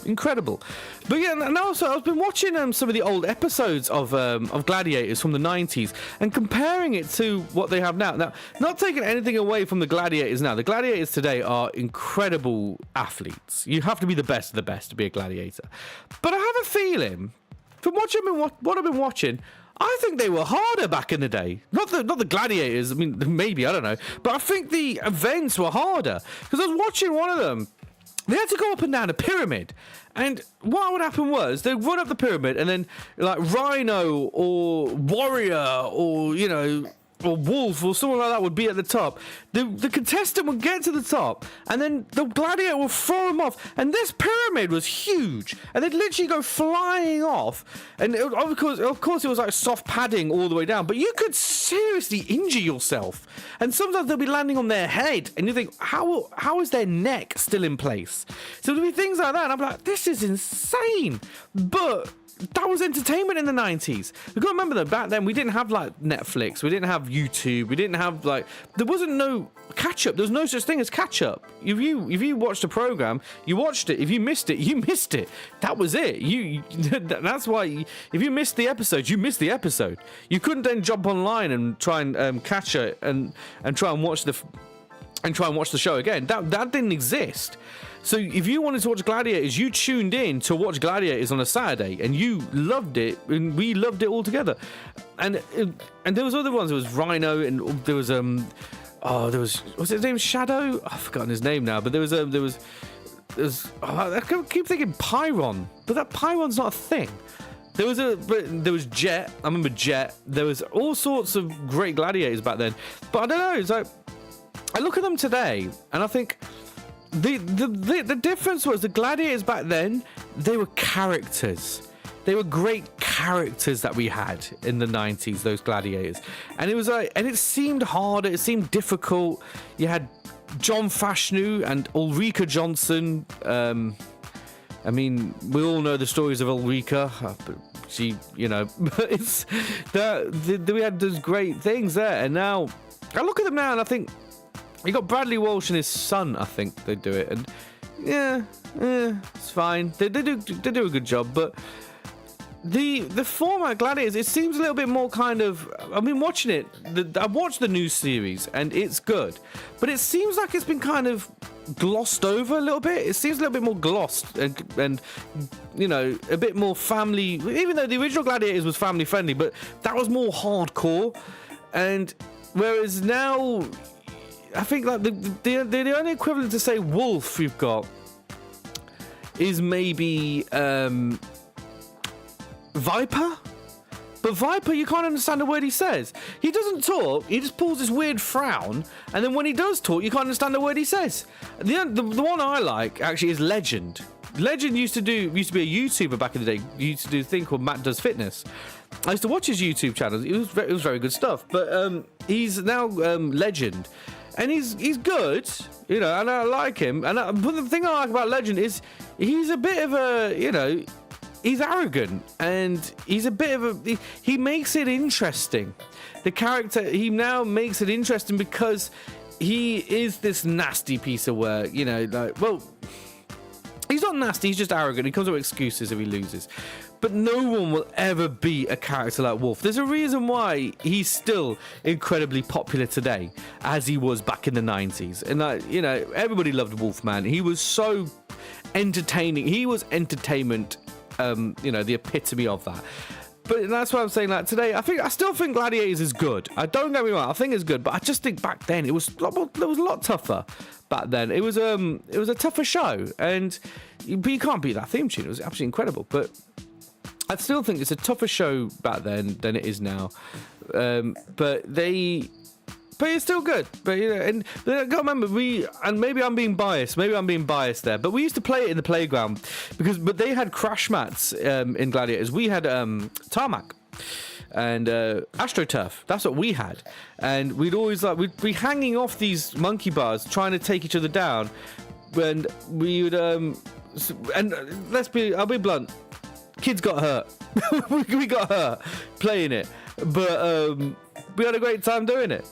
Incredible. But yeah, and also I've been watching some of the old episodes of Gladiators from the 90s and comparing it to what they have now. Now, not taking anything away from the Gladiators now. The Gladiators today are incredible athletes. You have to be the best of the best to be a gladiator. But I have a feeling, from what I've been watching, I think they were harder back in the day. Not the gladiators. I mean, maybe, I don't know. But I think the events were harder. Because I was watching one of them. They had to go up and down a pyramid. And what would happen was they'd run up the pyramid and then like Rhino or Warrior or, you know, or Wolf or someone like that would be at the top. The contestant would get to the top and then the gladiator would throw him off. And this pyramid was huge. And they'd literally go flying off. And of course, it was like soft padding all the way down. But you could seriously injure yourself. And sometimes they'll be landing on their head. And you think, how is their neck still in place? So there'll be things like that. And I'm like, this is insane. But that was entertainment in the 90s. We've got to remember that back then we didn't have like Netflix, we didn't have YouTube, we didn't have like, there wasn't no catch up. There's no such thing as catch up. If you watched a program, you watched it. If you missed it, you missed it. That was it. That's why if you missed the episode, you missed the episode. You couldn't then jump online and try and catch it and try and watch the show again. That didn't exist. So if you wanted to watch Gladiators, you tuned in to watch Gladiators on a Saturday, and you loved it, and we loved it all together. And there was other ones. There was Rhino, and there was was his name Shadow? I've forgotten his name now. But there was I keep thinking Pyron, but that Pyron's not a thing. There was Jet. I remember Jet. There was all sorts of great gladiators back then. But I don't know. It's like I look at them today, and I think. The difference was the gladiators back then, they were characters. They were great characters that we had in the 90s, those gladiators. And it was like, and it seemed harder, it seemed difficult. You had John Fashanu and Ulrika Johnson. I mean, we all know the stories of Ulrika, but she, you know, it's we had those great things there. And now I look at them now and I think, you got Bradley Walsh and his son, I think they do it, and yeah, it's fine. They do a good job, but the format Gladiators, it seems a little bit more kind of. I've been watching it. I've watched the new series, and it's good, but it seems like it's been kind of glossed over a little bit. It seems a little bit more glossed and you know, a bit more family. Even though the original Gladiators was family friendly, but that was more hardcore, and whereas now. I think like the only equivalent to say Wolf you've got is maybe Viper. But Viper, you can't understand a word he says. He doesn't talk, he just pulls this weird frown, and then when he does talk, you can't understand a word he says. The one I like, actually, is Legend. Legend used to be a YouTuber back in the day. He used to do a thing called Matt Does Fitness. I used to watch his YouTube channel. It was very good stuff. But he's now Legend. And he's good, you know, and I like him. But the thing I like about Legend is he's a bit of a, you know, he's arrogant. And he's a bit of a... He makes it interesting. The character, he now makes it interesting because he is this nasty piece of work, you know, like, well... He's not nasty, he's just arrogant. He comes up with excuses if he loses. But no one will ever beat a character like Wolf. There's a reason why he's still incredibly popular today, as he was back in the 90s. And, everybody loved Wolfman. He was so entertaining. He was entertainment, the epitome of that. But that's why I'm saying that today. I still think Gladiators is good. Don't get me wrong. I think it's good, but I just think back then it was a lot tougher. Back then it was a tougher show, but you can't beat that theme tune. It was absolutely incredible. But I still think it's a tougher show back then than it is now. But it's still good. But and I gotta remember maybe I'm being biased. Maybe I'm being biased there. But we used to play it in the playground but they had crash mats in Gladiators. We had tarmac and AstroTurf. That's what we had. And we'd always we'd be hanging off these monkey bars trying to take each other down. And we would and I'll be blunt. Kids got hurt. we got hurt playing it. But we had a great time doing it.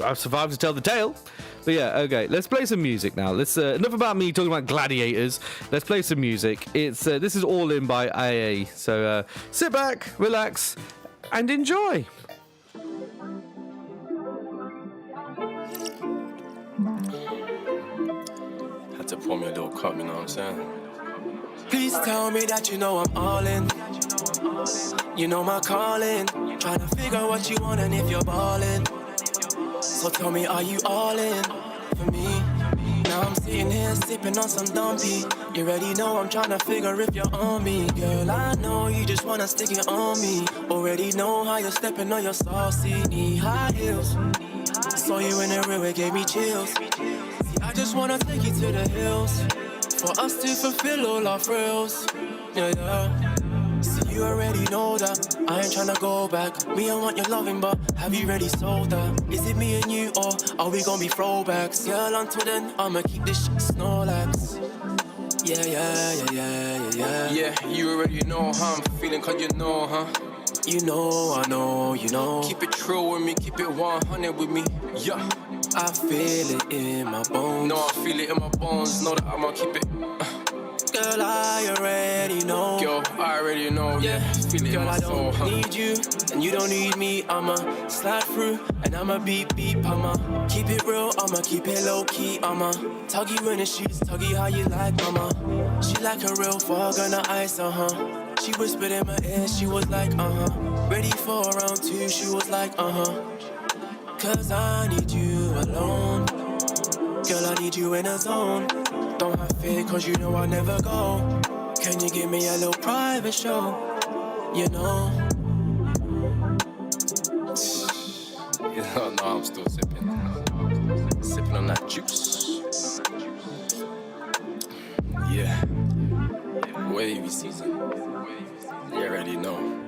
I survived to tell the tale. But yeah, okay, let's play some music now. Let's enough about me talking about Gladiators. Let's play some music. This is All In by AA. So sit back, relax, and enjoy. Had to pour me a little cup, you know what I'm saying? Please tell me that you know I'm all in. You know my calling. Trying to figure what you want and if you're ballin'. So tell me, are you all in for me? Now I'm sitting here sipping on some dumpy. You already know I'm trying to figure if you're on me. Girl, I know you just wanna stick it on me. Already know how you're stepping on your saucy knee high heels. Saw you in the real, it gave me chills. See, I just wanna take you to the hills. For us to fulfill all our frills. Yeah. See, you already know that I ain't tryna go back. Me, I want your loving, but have you already sold that? Is it me and you, or are we gonna be throwbacks? Girl, until then, I'ma keep this shit Snorlax. Yeah. Yeah, you already know how I'm feeling, cause you know, huh? You know, I know, you know. Keep it true with me, keep it 100 with me, yeah. I feel it in my bones. No, I feel it in my bones. Know that I'ma keep it. Girl, I already know. Girl, I already know. Yeah, feel it girl, in my I don't soul. need you, and you don't need me. I'ma slide through, and I'ma beep. I'ma keep it real. I'ma keep it low key. I'ma tug you in the sheets, tug you how you like, mama. She like a real fog on the ice, She whispered in my ear, she was like, Ready for round 2, she was like, Cause I need you alone. Girl, I need you in a zone. Don't have fear, cause you know I never go. Can you give me a little private show? You know? No, I'm still sipping. Sipping on that juice. Yeah. Wavy season. You already know.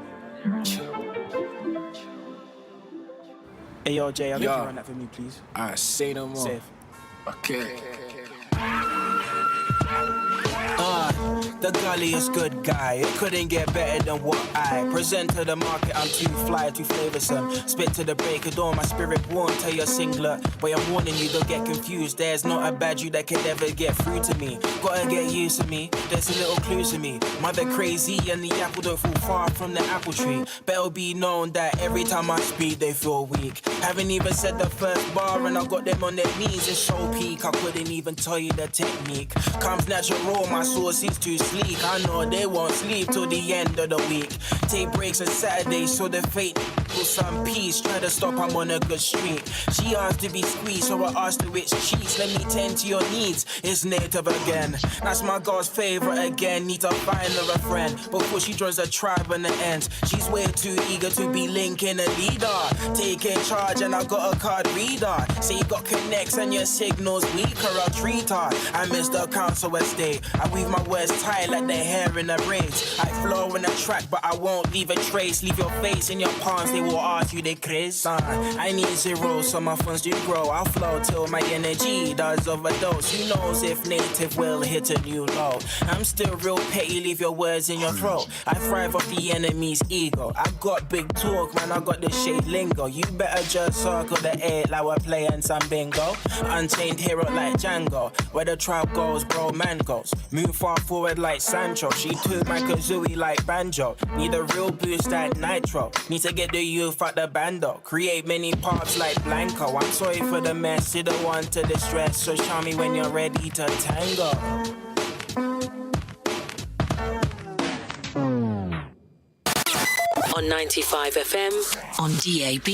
Hey, yo, Jay, I'll make you run that for me, please. Alright, say no more. Safe. Okay. The gully is good guy. It couldn't get better than what I present to the market. I'm too fly, too flavoursome. Spit to the break of dawn, my spirit won't tell your singlet. But I'm warning you, don't get confused. There's not a bad you that can ever get through to me. Gotta get used to me. There's a little clue to me. Mother crazy and the apple don't fall far from the apple tree. Better be known that every time I speak, they feel weak. Haven't even said the first bar and I got them on their knees. It's so peak, I couldn't even tell you the technique. Comes natural, my sauce is too sleek. I know they won't sleep till the end of the week. Take breaks on Saturdays so the fate will some peace. Try to stop, I'm on a good streak. She asked to be squeezed, so I asked her which cheeks. Let me tend to your needs. It's native again. That's my girl's favorite again. Need to find her a friend before she joins the tribe on the ends. She's way too eager to be linking a leader. Taking charge and I got a card reader. Say you got connects and your signals weaker. I'll treat her. I miss the council estate. I weave my words tight like the hair in the braids. I flow in the track, but I won't leave a trace. Leave your face in your palms, they will ask you the Chris. I need zero so my funds do grow. I'll flow till my energy does overdose. Who knows if native will hit a new low. I'm still real petty, leave your words in your throat. I thrive off the enemy's ego. I got big talk, man, I got the shade lingo. You better just circle the 8 like we're playing some bingo. Unchained hero like Django. Where the tribe goes, bro, man goes. Move far forward like Sancho. She took my kazooie like banjo. Need a real boost like nitro. Need to get the youth out the bando. Create many parts like Blanco. I'm sorry for the mess, you're the one to distress. So show me when you're ready to tango. On 95 FM, on DAB,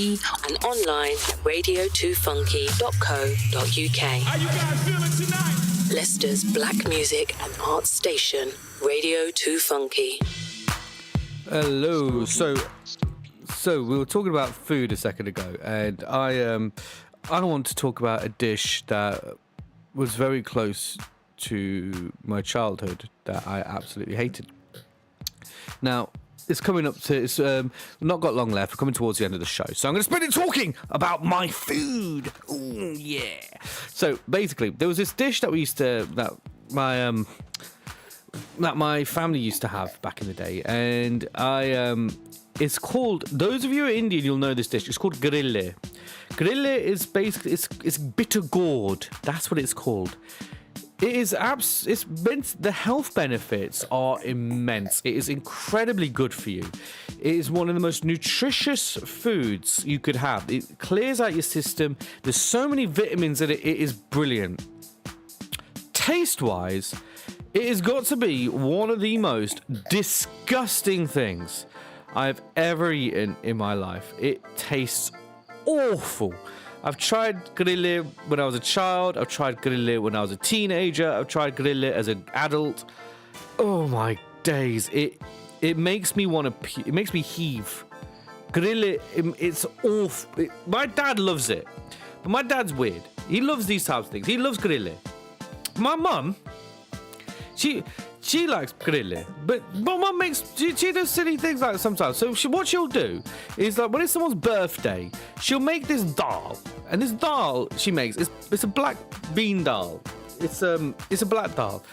and online at radio2funky.co.uk. How you guys feeling tonight? Leicester's black music and arts station, Radio 2 Funky. Hello. So we were talking about food a second ago, and I want to talk about a dish that was very close to my childhood that I absolutely hated. Now, it's coming up to, it's not got long left. We're coming towards the end of the show. So I'm going to spend it talking about my food. Ooh, yeah. So basically, there was this dish that that my family used to have back in the day. And it's called, those of you who are Indian, you'll know this dish. It's called grille. Grille is basically, it's bitter gourd. That's what it's called. It is the health benefits are immense. It is incredibly good for you. It is one of the most nutritious foods you could have. It clears out your system. There's so many vitamins in it. It is brilliant. Taste-wise, it has got to be one of the most disgusting things I've ever eaten in my life. It tastes awful. I've tried grille when I was a child. I've tried grille when I was a teenager. I've tried grille as an adult. Oh my days! It makes me want to. It makes me heave. Grille, it's awful. My dad loves it, but my dad's weird. He loves these types of things. He loves grille. My mum, she likes grille, but my mum makes she does silly things like that sometimes. So what she'll do is, like, when it's someone's birthday, she'll make this dal, and this dal she makes it's a black bean dal. It's a black dal,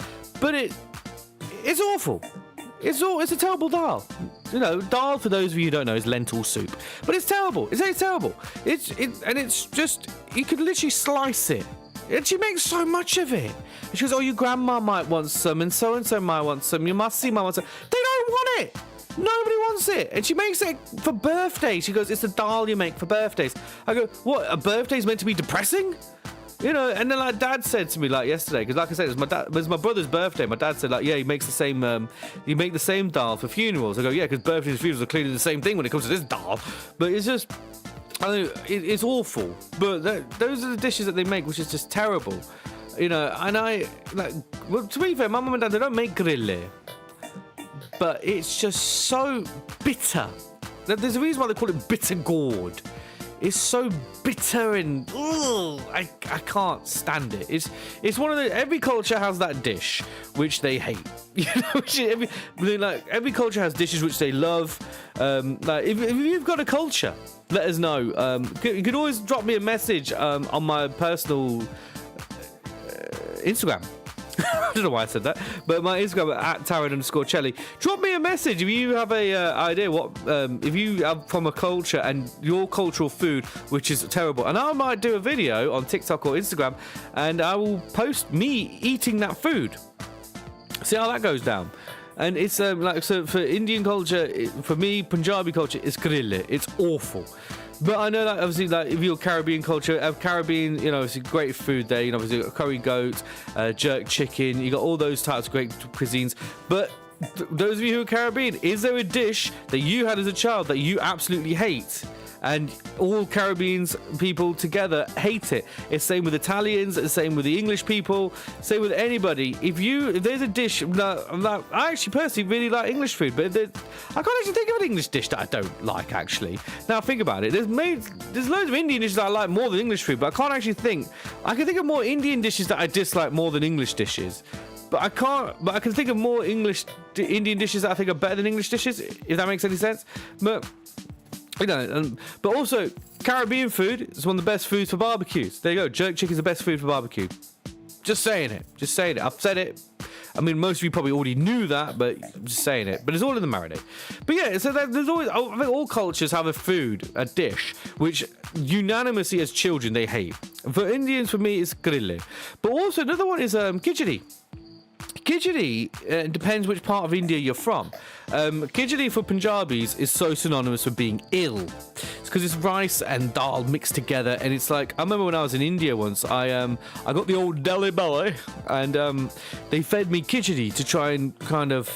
but it's awful. It's a terrible dal. You know, dal, for those of you who don't know, is lentil soup, but it's terrible. It's terrible. It's just, you could literally slice it. And she makes so much of it. And she goes, oh, your grandma might want some, and so might want some, your mussy might want some. They don't want it. Nobody wants it. And she makes it for birthdays. She goes, it's a dal you make for birthdays. I go, what, a birthday's meant to be depressing? You know, and then, like, Dad said to me, like, yesterday, because, like I said, it was my brother's birthday. My dad said, like, yeah, he makes the same, you make the same dal for funerals. I go, yeah, because birthdays and funerals are clearly the same thing when it comes to this dal. But it's just, I don't know, it's awful. But those are the dishes that they make, which is just terrible. You know, and well, to be fair, my mum and dad, they don't make grille. But it's just so bitter. There's a reason why they call it bitter gourd. It's so bitter and I can't stand it. It's one of the, every culture has that dish which they hate. You know, every culture has dishes which they love. Like if you've got a culture, let us know. You can always drop me a message on my personal Instagram. I don't know why I said that, but my Instagram at Taryn_Chelly. Drop me a message if you have a idea what if you are from a culture and your cultural food which is terrible, and I might do a video on TikTok or Instagram and I will post me eating that food. See how that goes down. And it's like, so for Indian culture, for me, Punjabi culture, it's grille. It's awful. But I know that obviously, like, if you're Caribbean culture, Caribbean, you know, it's great food there. You know, obviously, you've got curry goat, jerk chicken. You got all those types of great cuisines. But those of you who are Caribbean, is there a dish that you had as a child that you absolutely hate? And all Caribbean people together hate it. It's same with Italians, it's same with the English people, same with anybody. If there's a dish, I actually personally really like English food, but I can't actually think of an English dish that I don't like, actually. Now think about it. There's loads of Indian dishes that I like more than English food, but I can't actually think. I can think of more Indian dishes that I dislike more than English dishes. But I can think of more Indian dishes that I think are better than English dishes, if that makes any sense. But You know, but also Caribbean food is one of the best foods for barbecues. There you go. Jerk chicken is the best food for barbecue. Just saying it. Just saying it. I've said it. I mean, most of you probably already knew that, but I'm just saying it. But it's all in the marinade. But yeah, so there's always, I think all cultures have a dish, which unanimously as children they hate. For Indians, for me, it's grille. But also another one is khichdi. Khichdi depends which part of India you're from. Khichdi for Punjabis is so synonymous with being ill. It's because it's rice and dal mixed together, and it's like, I remember when I was in India once, I got the old Delhi belly, and they fed me khichdi to try and kind of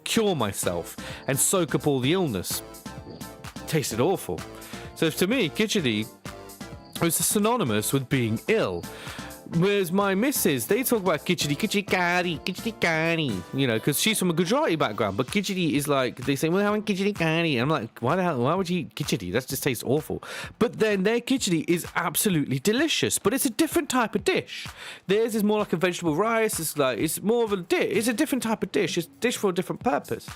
cure myself and soak up all the illness. It tasted awful. So to me, khichdi was synonymous with being ill. Whereas my missus, they talk about khichdi kari, you know, because she's from a Gujarati background. But khichdi is like, they say, we're having khichdi kari. And I'm like, why the hell, why would you eat khichdi? That just tastes awful. But then their khichdi is absolutely delicious. But it's a different type of dish. Theirs is more like a vegetable rice. It's more of a dish. It's a different type of dish. It's a dish for a different purpose.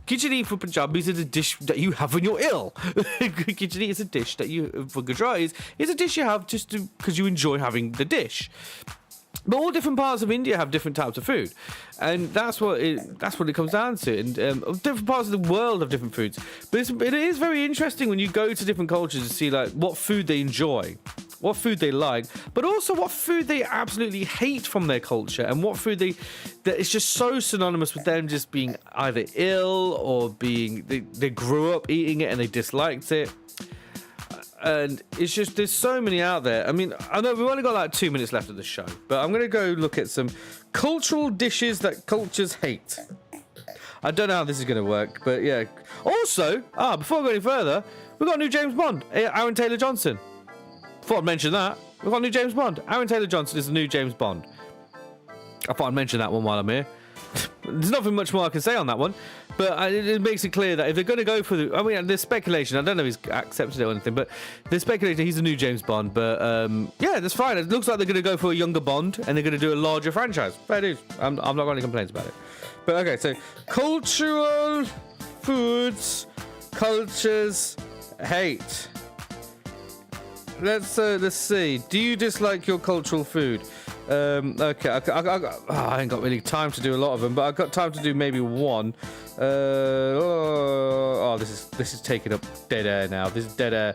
Khichdi for Punjabis is a dish that you have when you're ill. Khichdi is a dish that you, for Gujaratis, is a dish you have just because you enjoy having the dish. But all different parts of India have different types of food, and that's what it comes down to. And different parts of the world have different foods. But it is very interesting when you go to different cultures to see like what food they enjoy, what food they like, but also what food they absolutely hate from their culture, and what food that is just so synonymous with them just being either ill or being they grew up eating it and they disliked it. And it's just, there's so many out there. I mean, I know we've only got like 2 minutes left of the show, but I'm going to go look at some cultural dishes that cultures hate. I don't know how this is going to work, but yeah. Also, before I go any further, we've got a new James Bond, Aaron Taylor Johnson. Thought I'd mention that. We've got a new James Bond. Aaron Taylor Johnson is the new James Bond. I thought I'd mention that one while I'm here. There's nothing much more I can say on that one, but it makes it clear that if they're going to go for there's speculation. I don't know if he's accepted it or anything, but there's speculation he's a new James Bond. But yeah, that's fine. It looks like they're going to go for a younger Bond and they're going to do a larger franchise. Fair dues. I'm not got any complaints about it. But okay, so cultural foods, cultures hate. Let's see. Do you dislike your cultural food? Okay, I ain't got really time to do a lot of them, but I've got time to do maybe one. This is taking up dead air now. This is dead air.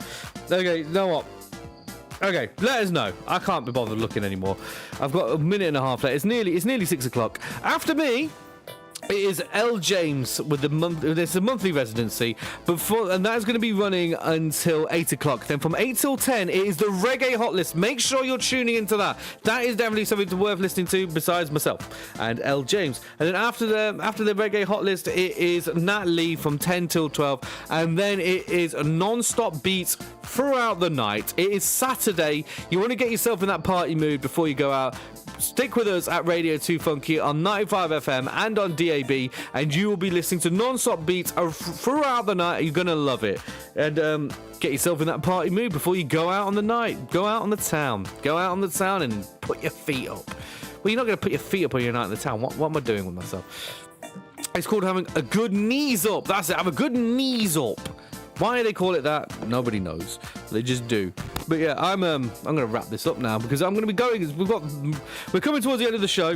Okay, you know what? Okay, let us know. I can't be bothered looking anymore. I've got a minute and a half left. It's nearly 6 o'clock. After me, it is L. James with there's a monthly residency, and that's going to be running until 8 o'clock. Then from 8 till 10, it is the Reggae Hot List. Make sure you're tuning into that. That is definitely something worth listening to besides myself and L. James. And then after the Reggae Hot List, it is Nat Lee from 10 till 12, and then it is non-stop beats throughout the night. It is Saturday. You want to get yourself in that party mood before you go out. Stick with us at Radio2Funky on 95 FM and on DAB, and you will be listening to non-stop beats throughout the night. You're going to love it. And get yourself in that party mood before you go out on the night. Go out on the town. Go out on the town and put your feet up. Well, you're not going to put your feet up on your night in the town. What am I doing with myself? It's called having a good knees up. That's it. Have a good knees up. Why they call it that, nobody knows. They just do. But yeah, I'm going to wrap this up now because I'm going to be going. We're coming towards the end of the show.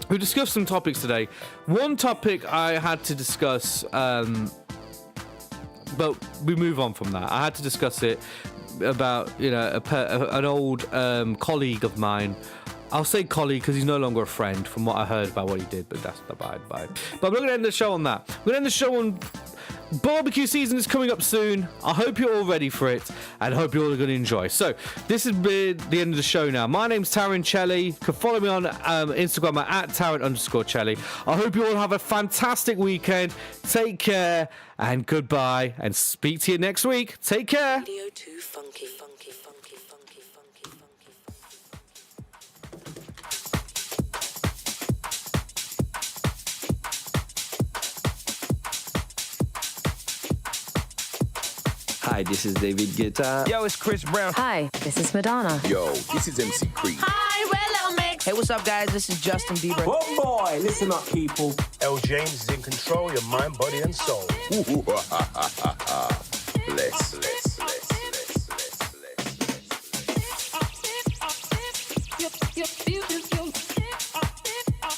We discussed some topics today. One topic I had to discuss, but we move on from that. I had to discuss it about an old colleague of mine. I'll say colleague because he's no longer a friend from what I heard about what he did, but that's bye. But I'm not going to end the show on that. We're going to end the show on barbecue season is coming up soon. I hope you're all ready for it and hope you're all going to enjoy. So this has been the end of the show now. My name's Taryn Chelly. You can follow me on Instagram at Taryn_Chelly. I hope you all have a fantastic weekend. Take care and goodbye, and speak to you next week. Take care. Radio2Funky. Hi, this is David Guetta. Yo, it's Chris Brown. Hi, this is Madonna. Yo, this is MC Creed. Hi, we're Lil Mix. Hey, what's up, guys? This is Justin Bieber. Oh boy, listen up, people. L. James is in control of your mind, body, and soul. Bliss.